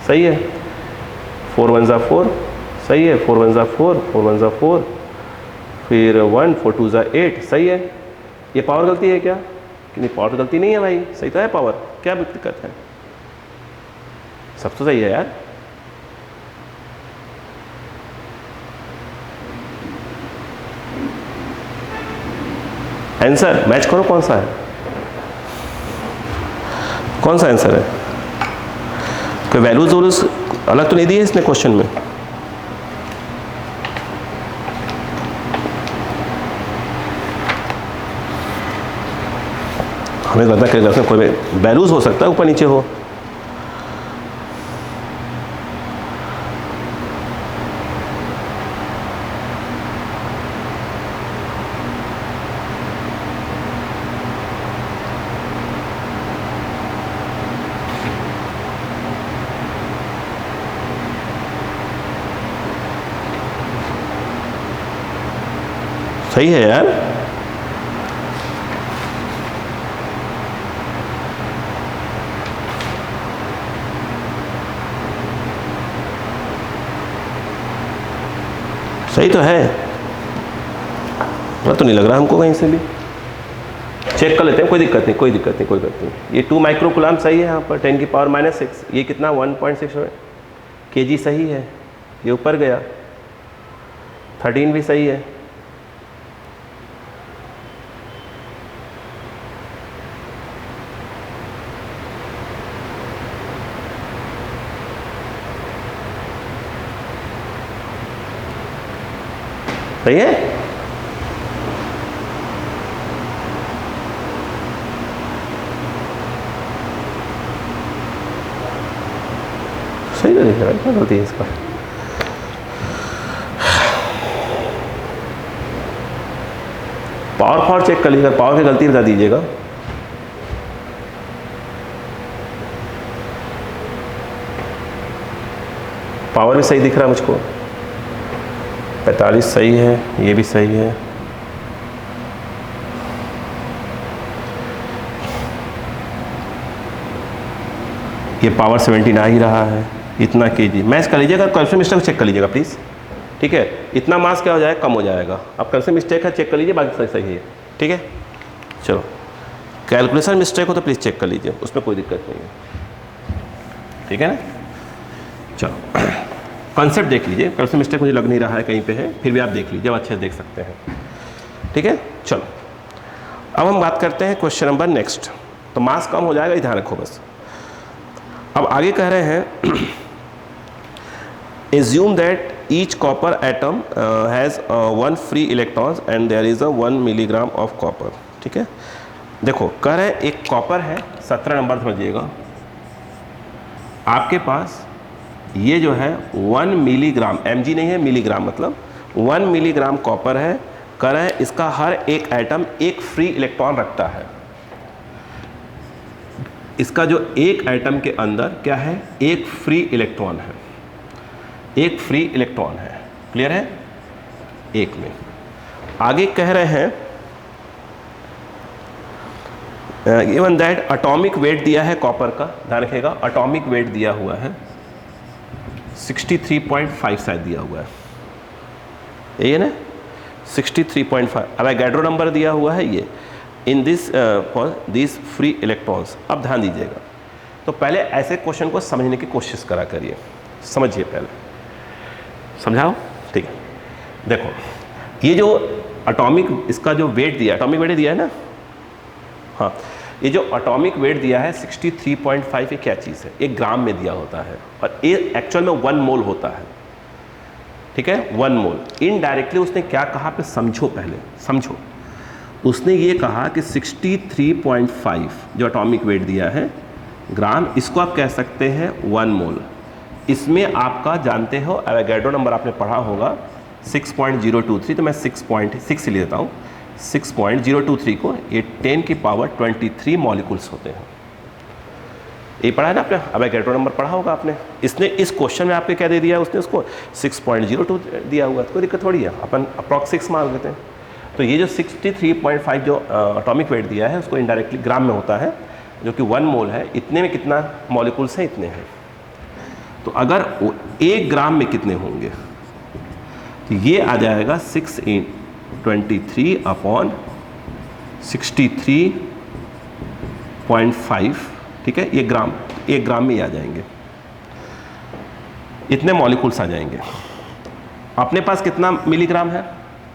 सही है, 4 1 ज़ा 4 सही है, 4 1 ज़ा 4, 4 1 ज़ा 4, फिर 1 4 2 ज़ा 8 सही है। ये पावर गलती है क्या, कि नहीं, पावर गलती नहीं है भाई, सही तो है पावर, क्या दिक्कत है, सब तो सही है यार। आंसर मैच करो, कौन सा है, कौन सा आंसर है, कोई वैल्यूज वैल्यूज अलग तो नहीं दी है इसने क्वेश्चन में, हमें पता क्या कोई वैल्यूज हो सकता है ऊपर नीचे हो, सही है यार, सही तो है, पता तो नहीं लग रहा हमको कहीं से भी, चेक कर लेते हैं, कोई दिक्कत नहीं, कोई दिक्कत नहीं, कोई दिक्कत नहीं। ये 2 माइक्रो कुलाम सही है यहाँ पर, 10 की पावर -6, ये कितना 1.6 kg सही है, ये ऊपर गया, 13 भी सही है, सही है, सही तो दिख रहा है, क्या गलती है इसका। पावर चेक कर लीजिएगा, पावर की गलती बता दीजिएगा। पावर भी सही दिख रहा है मुझको, 45 सही है, ये भी सही है। ये पावर 17 आ ही रहा है, इतना केजी। मैच कर लीजिएगा, कैल्शियम मिस्टेक को चेक कर लीजिएगा प्लीज़, ठीक है। इतना मास क्या हो जाएगा, कम हो जाएगा। अब कैल्शियम मिस्टेक है, चेक कर लीजिए, बाकी सही है, ठीक है। चलो, कैलकुलेशन मिस्टेक हो तो प्लीज़ चेक कर लीजिए, उसमें कोई दिक्कत नहीं है, ठीक है ना। चलो, कॉन्सेप्ट देख लीजिए, कैल्शियम मिस्टेक मुझे लग नहीं रहा है कहीं पे है, फिर भी आप देख लीजिए, अच्छे से देख सकते हैं, ठीक है। चलो, अब हम बात करते हैं क्वेश्चन नंबर नेक्स्ट। तो मास कम हो जाएगा, ध्यान रखो बस। अब आगे कह रहे हैं assume that each copper atom has one free electrons and there is a 1 milligram of copper, ठीक है। देखो कह रहे हैं एक कॉपर है, 17 नंबर समझिएगा, आपके पास ये जो है 1 मिलीग्राम, mg नहीं है, मिलीग्राम मतलब 1 मिलीग्राम कॉपर है। कह रहे हैं इसका हर एक एटम एक फ्री इलेक्ट्रॉन रखता है। इसका जो एक एटम के अंदर क्या है, एक फ्री इलेक्ट्रॉन है, एक फ्री इलेक्ट्रॉन है, क्लियर है। एक में आगे कह रहे हैं इवन दैट एटॉमिक वेट दिया है कॉपर का, ध्यान रखिएगा, एटॉमिक वेट दिया हुआ है 63.5 शायद दिया हुआ है, यही है ना 63.5। अब एवोगाड्रो नंबर दिया हुआ है ये in this for this free electrons. अब ध्यान दीजिएगा, तो पहले ऐसे क्वेश्चन को समझने की कोशिश करा करिए, समझिए पहले, समझाओ, ठीक है। देखो ये जो एटॉमिक, इसका जो वेट दिया, एटॉमिक वेट दिया है ना, हाँ, ये जो एटॉमिक वेट दिया है 63.5, ये क्या चीज़ है, एक ग्राम में दिया होता है और ये एक्चुअल में 1 मोल होता है, ठीक है, 1 मोल। इनडायरेक्टली उसने क्या कहा, पे समझो, पहले समझो। उसने ये कहा कि 63.5 जो एटॉमिक वेट दिया है ग्राम, इसको आप कह सकते हैं 1 मोल। इसमें आपका जानते हो एवोगाड्रो नंबर आपने पढ़ा होगा 6.023, तो मैं 6.6 ले लेता हूँ, 6.023 को ये 10 की पावर 23 मॉलिक्यूल्स होते हैं। ये पढ़ा है ना आपने, एवोगाड्रो नंबर पढ़ा होगा आपने। इसने इस क्वेश्चन में आपके क्या दे दिया, उसने उसको 6.02 दिया हुआ है, तो कोई दिक्कत थोड़ी है, अपन अप्रॉक्स 6 मान लेते हैं। तो ये जो 63.5 जो एटॉमिक वेट दिया है उसको इनडायरेक्टली ग्राम में होता है, जो कि 1 मोल है। इतने में कितना मॉलिक्यूल्स हैं, इतने हैं। तो अगर 1 ग्राम में कितने होंगे, तो ये आ जाएगा 6 × 23 अपॉन 63.5, ठीक है। ये ग्राम, 1 ग्राम में ही आ जाएंगे, इतने मॉलिक्यूल्स आ जाएंगे। अपने पास कितना मिलीग्राम है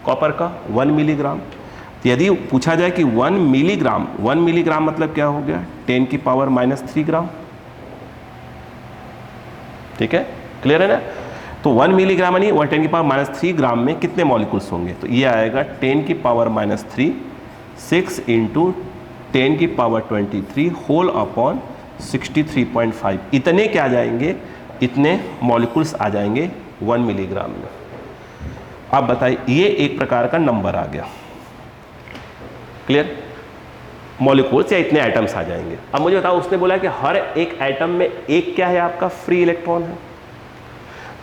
कॉपर का, 1 मिलीग्राम। तो यदि पूछा जाए कि 1 मिलीग्राम, 1 मिलीग्राम मतलब क्या हो गया, 10 की पावर -3 ग्राम, ठीक है, क्लियर है ना। तो 1 मिलीग्राम यानी 10 की पावर -3 ग्राम में कितने मॉलिक्यूल्स होंगे, तो ये आएगा 10 की पावर -3, 6 × 10 की पावर 23 होल अपॉन 63.5। इतने क्या आ जाएंगे, इतने मॉलिक्यूल्स आ जाएंगे 1 मिलीग्राम में। अब बताइए, ये एक प्रकार का नंबर आ गया, क्लियर, मॉलिक्यूल्स या इतने एटम्स आ जाएंगे। अब मुझे बताओ, उसने बोला कि हर एक एटम में एक क्या है, आपका फ्री इलेक्ट्रॉन है।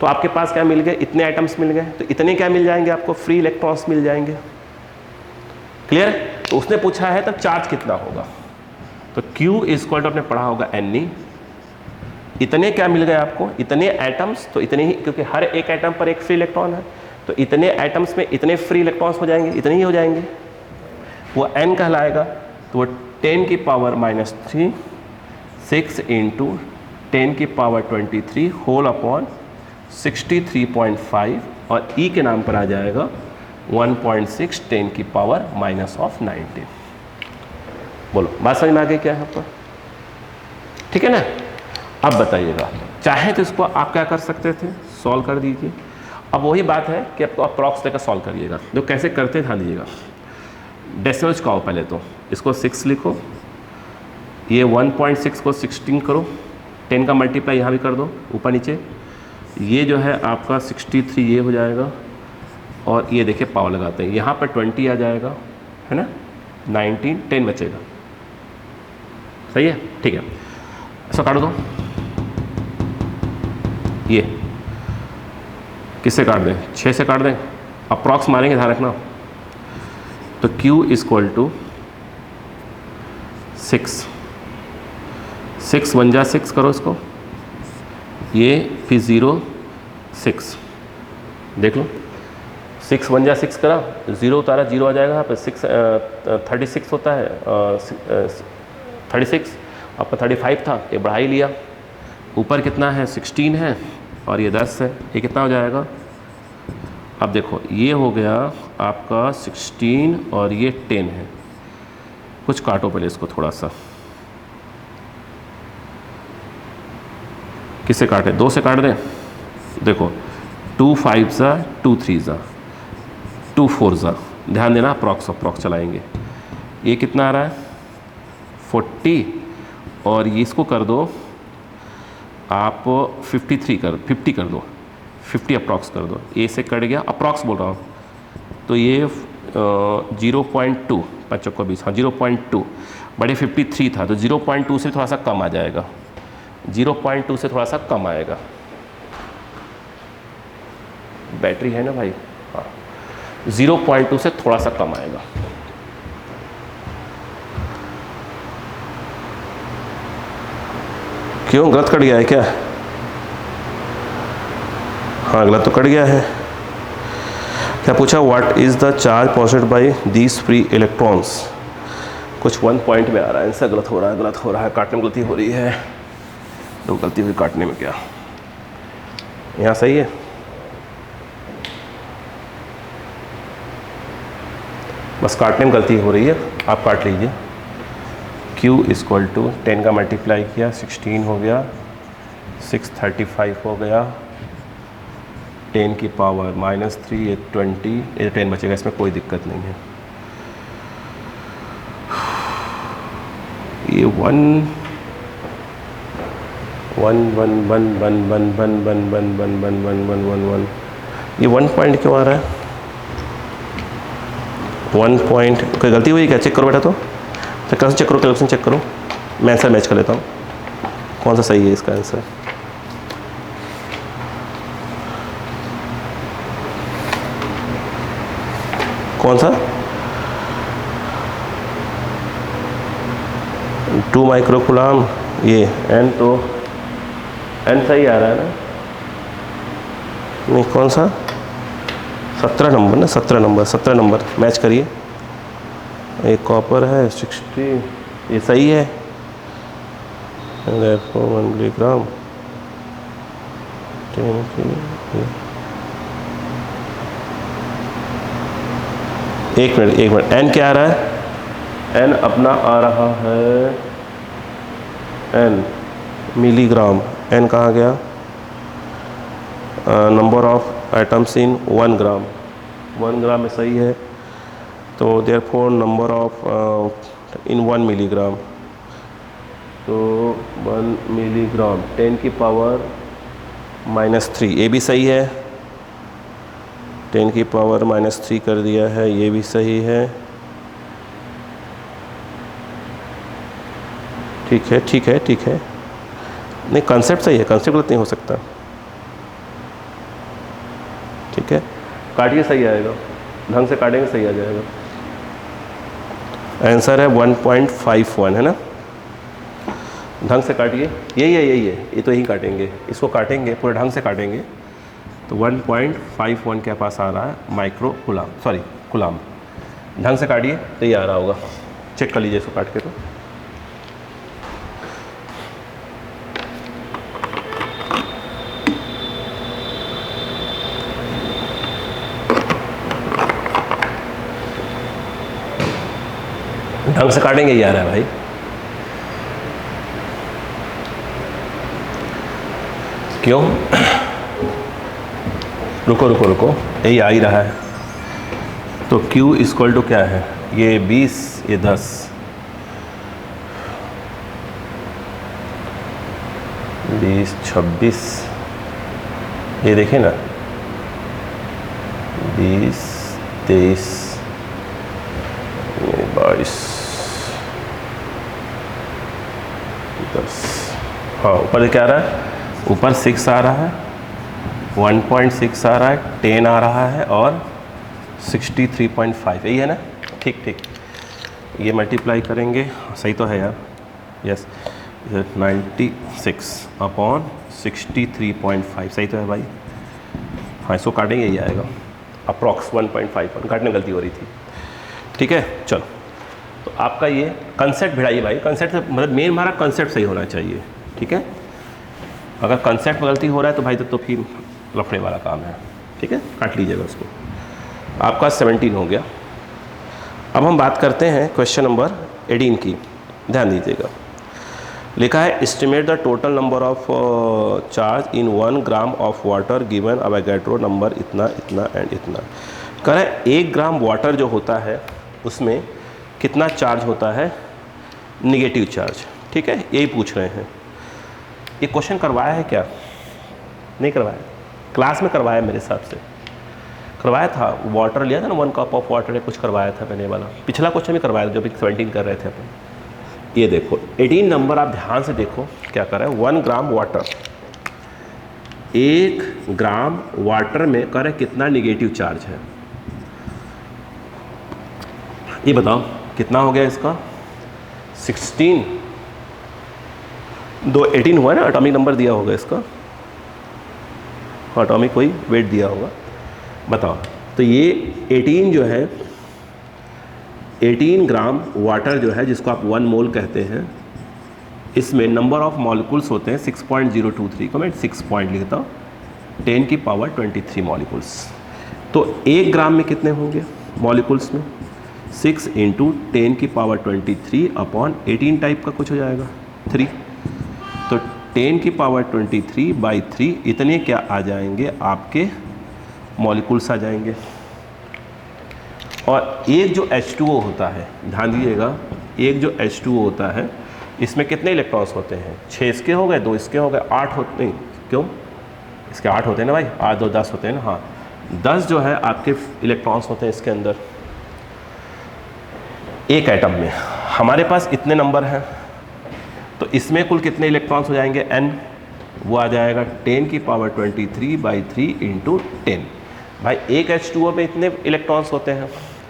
तो आपके पास क्या मिल गए, इतने एटम्स मिल गए, तो इतने क्या मिल जाएंगे आपको, फ्री इलेक्ट्रॉन्स मिल जाएंगे, क्लियर। तो उसने पूछा है तब चार्ज कितना होगा, तो Q = आपने पढ़ा होगा Ne। इतने क्या मिल गए आपको, इतने एटम्स, तो इतने ही, क्योंकि हर एक एटम पर एक फ्री इलेक्ट्रॉन है, तो इतने एटम्स में इतने फ्री इलेक्ट्रॉन्स हो जाएंगे, इतने ही हो जाएंगे, वो n कहलाएगा। तो वो 10 की पावर -3, 6 × 10 की पावर 23 होल अपॉन 63.5 और E के नाम पर आ जाएगा 1.6 10 की पावर -19। बोलो, बात समझ में आ गई क्या है आपको, ठीक है ना। अब बताइएगा, चाहे तो इसको आप क्या कर सकते थे, सॉल्व कर दीजिए। अब वही बात है कि आपको अप्रॉक्स लेकर सॉल्व करिएगा, जो कैसे करते हैं ध्यान दीजिएगा। डेसिमल्स का हो, पहले तो इसको 6 लिखो, ये 1.6 को 16 करो, 10 का मल्टीप्लाई यहाँ भी कर दो ऊपर नीचे, ये जो है आपका 63 ये हो जाएगा, और ये देखिए पावर लगाते हैं, यहाँ पर 20 आ जाएगा, है ना, 19, 10 बचेगा। सही है, ठीक है। इसको काट दो, ये किससे काट दें? 6 से काट दें, अप्रॉक्स मारेंगे, ध्यान रखना। तो Q इक्वल टू 6, 6 1 जा 6 करो इसको, ये फिर 0 6, देख लो 6 1 जा 6 करा, 0 उतारा 0 आ जाएगा यहाँ पे। 6 36 होता है, 36 आपका 35 था, ये बढ़ा ही लिया। ऊपर कितना है? 16 है और ये 10 है, ये कितना हो जाएगा? अब देखो ये हो गया आपका 16 और ये 10 है। कुछ काटो पहले इसको थोड़ा सा, किससे काटे? 2 से काट दें। देखो 2 5 ज़ा, 2 3 ज़ा, 2 4 ज़ा, ध्यान देना अप्रॉक्स चलाएंगे। ये कितना आ रहा है? 40 और ये इसको कर दो आप 50 कर दो, 50 अप्रॉक्स कर दो। ए से कट गया, अप्रॉक्स बोल रहा हूँ, तो ये 0.2 बच्चों को 20, हाँ 0.2, बड़े 53 था तो 0.2 से थोड़ा सा कम आ जाएगा, 0.2 से थोड़ा सा कम आएगा। बैटरी है ना भाई, हाँ 0.2 से थोड़ा सा कम आएगा। क्यों, गलत कट गया है क्या? हाँ गलत तो कट गया है। क्या पूछा? What is the charge positive by these free electrons. कुछ 1 पॉइंट में आ रहा है, इनसे गलत हो रहा है, काटने में गलती हो रही है। तो गलती हुई काटने में, क्या यहाँ सही है? बस काटने में गलती हो रही है, आप काट लीजिए। Q इक्वल टू 10 का मल्टीप्लाई किया 16 हो गया, 635 हो गया, 10 की पावर -3, ये 20, ये 10 बचेगा, इसमें कोई दिक्कत नहीं है। ये 1 1 1 1 1 1 1 1 1 1 1 1 1 1 1, ये 1 पॉइंट क्यों आ रहा है? 1 पॉइंट, कोई गलती हुई क्या? चेक करो बेटा, तो कैलकुलेशन चेक करो, कैलकुलेशन चेक करो। मैं आंसर मैच कर लेता हूँ, कौन सा सही है इसका आंसर। कौन सा? 2 माइक्रोकुलाम, ये n, तो n सही आ रहा है ना? नहीं, कौन सा? 17 नंबर ना, 17 नंबर मैच करिए। एक कॉपर है 60, ये सही है। 1 मिलीग्राम 10 की, एक मिनट, n क्या आ रहा है? n अपना आ रहा है n मिलीग्राम। n कहाँ गया? नंबर ऑफ एटम्स इन 1 ग्राम, 1 ग्राम में सही है। तो therefore number of in 1 milligram, तो 1 मिलीग्राम 10 की पावर -3, ये भी सही है। 10 की पावर -3 कर दिया है, ये भी सही है। ठीक है, नहीं कंसेप्ट सही है, कंसेप्ट गलत नहीं हो सकता। ठीक है, काटिए, सही आएगा, ढंग से काटेंगे सही आ जाएगा। आंसर है 1.51, है ना? ढंग से काटिए, यही है, ये तो यही काटेंगे, इसको काटेंगे पूरे ढंग से काटेंगे। तो 1.51 के पास आ रहा है माइक्रो कुलाम, सॉरी कुलाम। ढंग से काटिए तो ये आ रहा होगा, चेक कर लीजिए इसको काट के। तो ढंग से काटेंगे, ये आ रहा है भाई। क्यों? रुको, यही आ ही रहा है। तो Q इक्वल टू क्या है? ये 20, ये 10, 20 26, ये देखें ना, 20 23, 22 10। हाँ ऊपर क्या आ रहा है, ऊपर 6 आ रहा है, 1.6 आ रहा है, 10 आ रहा है और 63.5, यही है ना। ठीक ठीक, ये मल्टीप्लाई करेंगे, सही तो है यार, यस 96 अपॉन 63.5, सही तो है भाई। हाँ इसको काटेंगे, यही आएगा अप्रॉक्स 1.5, काटने में गलती हो रही थी। ठीक है चलो, तो आपका ये कंसेप्ट भिड़ाइए भाई, कंसेप्ट से मतलब मेन हमारा कंसेप्ट सही होना चाहिए। ठीक है, अगर कंसेप्ट में गलती हो रहा है तो भाई तो फिर लफड़े वाला काम है। ठीक है, काट लीजिएगा उसको। आपका 17 हो गया। अब हम बात करते हैं क्वेश्चन नंबर 18 की, ध्यान दीजिएगा। लिखा है estimate the total number of charge in 1 gram of water given Avogadro number इतना इतना एंड इतना। कह रहा है 1 ग्राम वाटर जो होता है उसमें कितना चार्ज होता है, निगेटिव चार्ज। ठीक है, यही पूछ रहे हैं। ये क्वेश्चन करवाया है क्या, नहीं करवाया, क्लास में करवाया मेरे हिसाब से, करवाया था। वाटर लिया था ना, 1 कप ऑफ वाटर है, कुछ करवाया था मैंने वाला, पिछला क्वेश्चन भी करवाया था जो भी 17 कर रहे थे अपन। ये देखो 18 नंबर आप ध्यान से देखो क्या कर रहा है, 1 ग्राम वाटर, 1 ग्राम वाटर में कर रहे कितना निगेटिव चार्ज है, ये बताओ कितना हो गया इसका, 16, 2 18 हुआ है ना, एटॉमिक नंबर दिया होगा इसका, एटॉमिक कोई वेट दिया होगा, बताओ। तो ये 18 जो है, 18 ग्राम वाटर जो है जिसको आप 1 मोल कहते हैं, इसमें नंबर ऑफ मॉलिक्यूल्स होते हैं 6.023 को मैं 6 पॉइंट लिखता हूँ, 10 की पावर 23 मॉलिक्यूल्स। तो 1 ग्राम में कितने होंगे मॉलिक्यूल्स में, 6 इंटू 10 की पावर 23 अपॉन 18 टाइप का कुछ हो जाएगा 3, तो 10 की पावर 23 बाई 3 इतने क्या आ जाएंगे आपके मॉलिक्यूल्स आ जाएंगे। और एक जो H2O होता है, ध्यान दीजिएगा, एक जो H2O होता है इसमें कितने इलेक्ट्रॉन्स होते हैं, 6 इसके हो गए, 2 इसके हो गए, 8 होते नहीं, क्यों इसके 8 होते हैं ना भाई, 8 2 10 होते हैं ना, हाँ 10 जो है आपके इलेक्ट्रॉन्स होते हैं इसके अंदर एक एटम में। हमारे पास इतने नंबर हैं, तो इसमें कुल कितने इलेक्ट्रॉन्स हो जाएंगे n, वो आ जाएगा 10 की पावर 23 बाई 3 इंटू 10। भाई एक H2O में इतने इलेक्ट्रॉन्स होते हैं,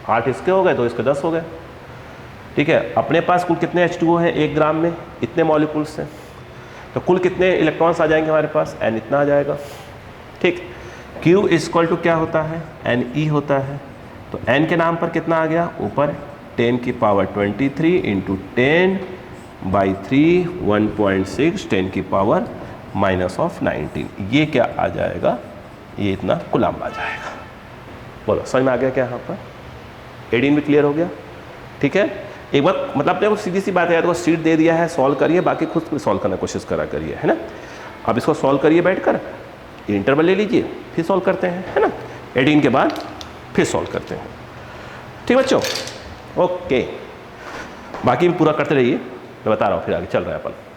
8 इसके हो गए, 2 इसके 10 हो गए। ठीक है, अपने पास कुल कितने H2O है 1 ग्राम में, इतने मॉलिक्यूल्स हैं, तो कुल कितने इलेक्ट्रॉन्स आ जाएंगे हमारे पास, n इतना आ जाएगा। ठीक, Q इक्वल टू क्या होता है, Ne होता है, तो n के नाम पर कितना आ गया, ऊपर 10 की पावर 23 इंटू 10 बाई 3 1.6 10 की पावर -19, ये क्या आ जाएगा, ये इतना कुलाम्ब आ जाएगा। बोलो समझ में आ गया क्या यहाँ पर, 18 भी क्लियर हो गया। ठीक है, एक बार मतलब अपने को सीधी सी बात है, तो सीट दे दिया है, सॉल्व करिए, बाकी खुद सॉल्व करने की कोशिश करा करिए, है ना। अब इसको सॉल्व करिए बैठकर, इंटरवल ले लीजिए, फिर सॉल्व करते हैं, है ना, 18 के बाद फिर सॉल्व करते हैं। ठीक बच्चों, ओके, बाकी भी पूरा करते रहिए, मैं बता रहा हूँ फिर आगे चल रहा है अपन।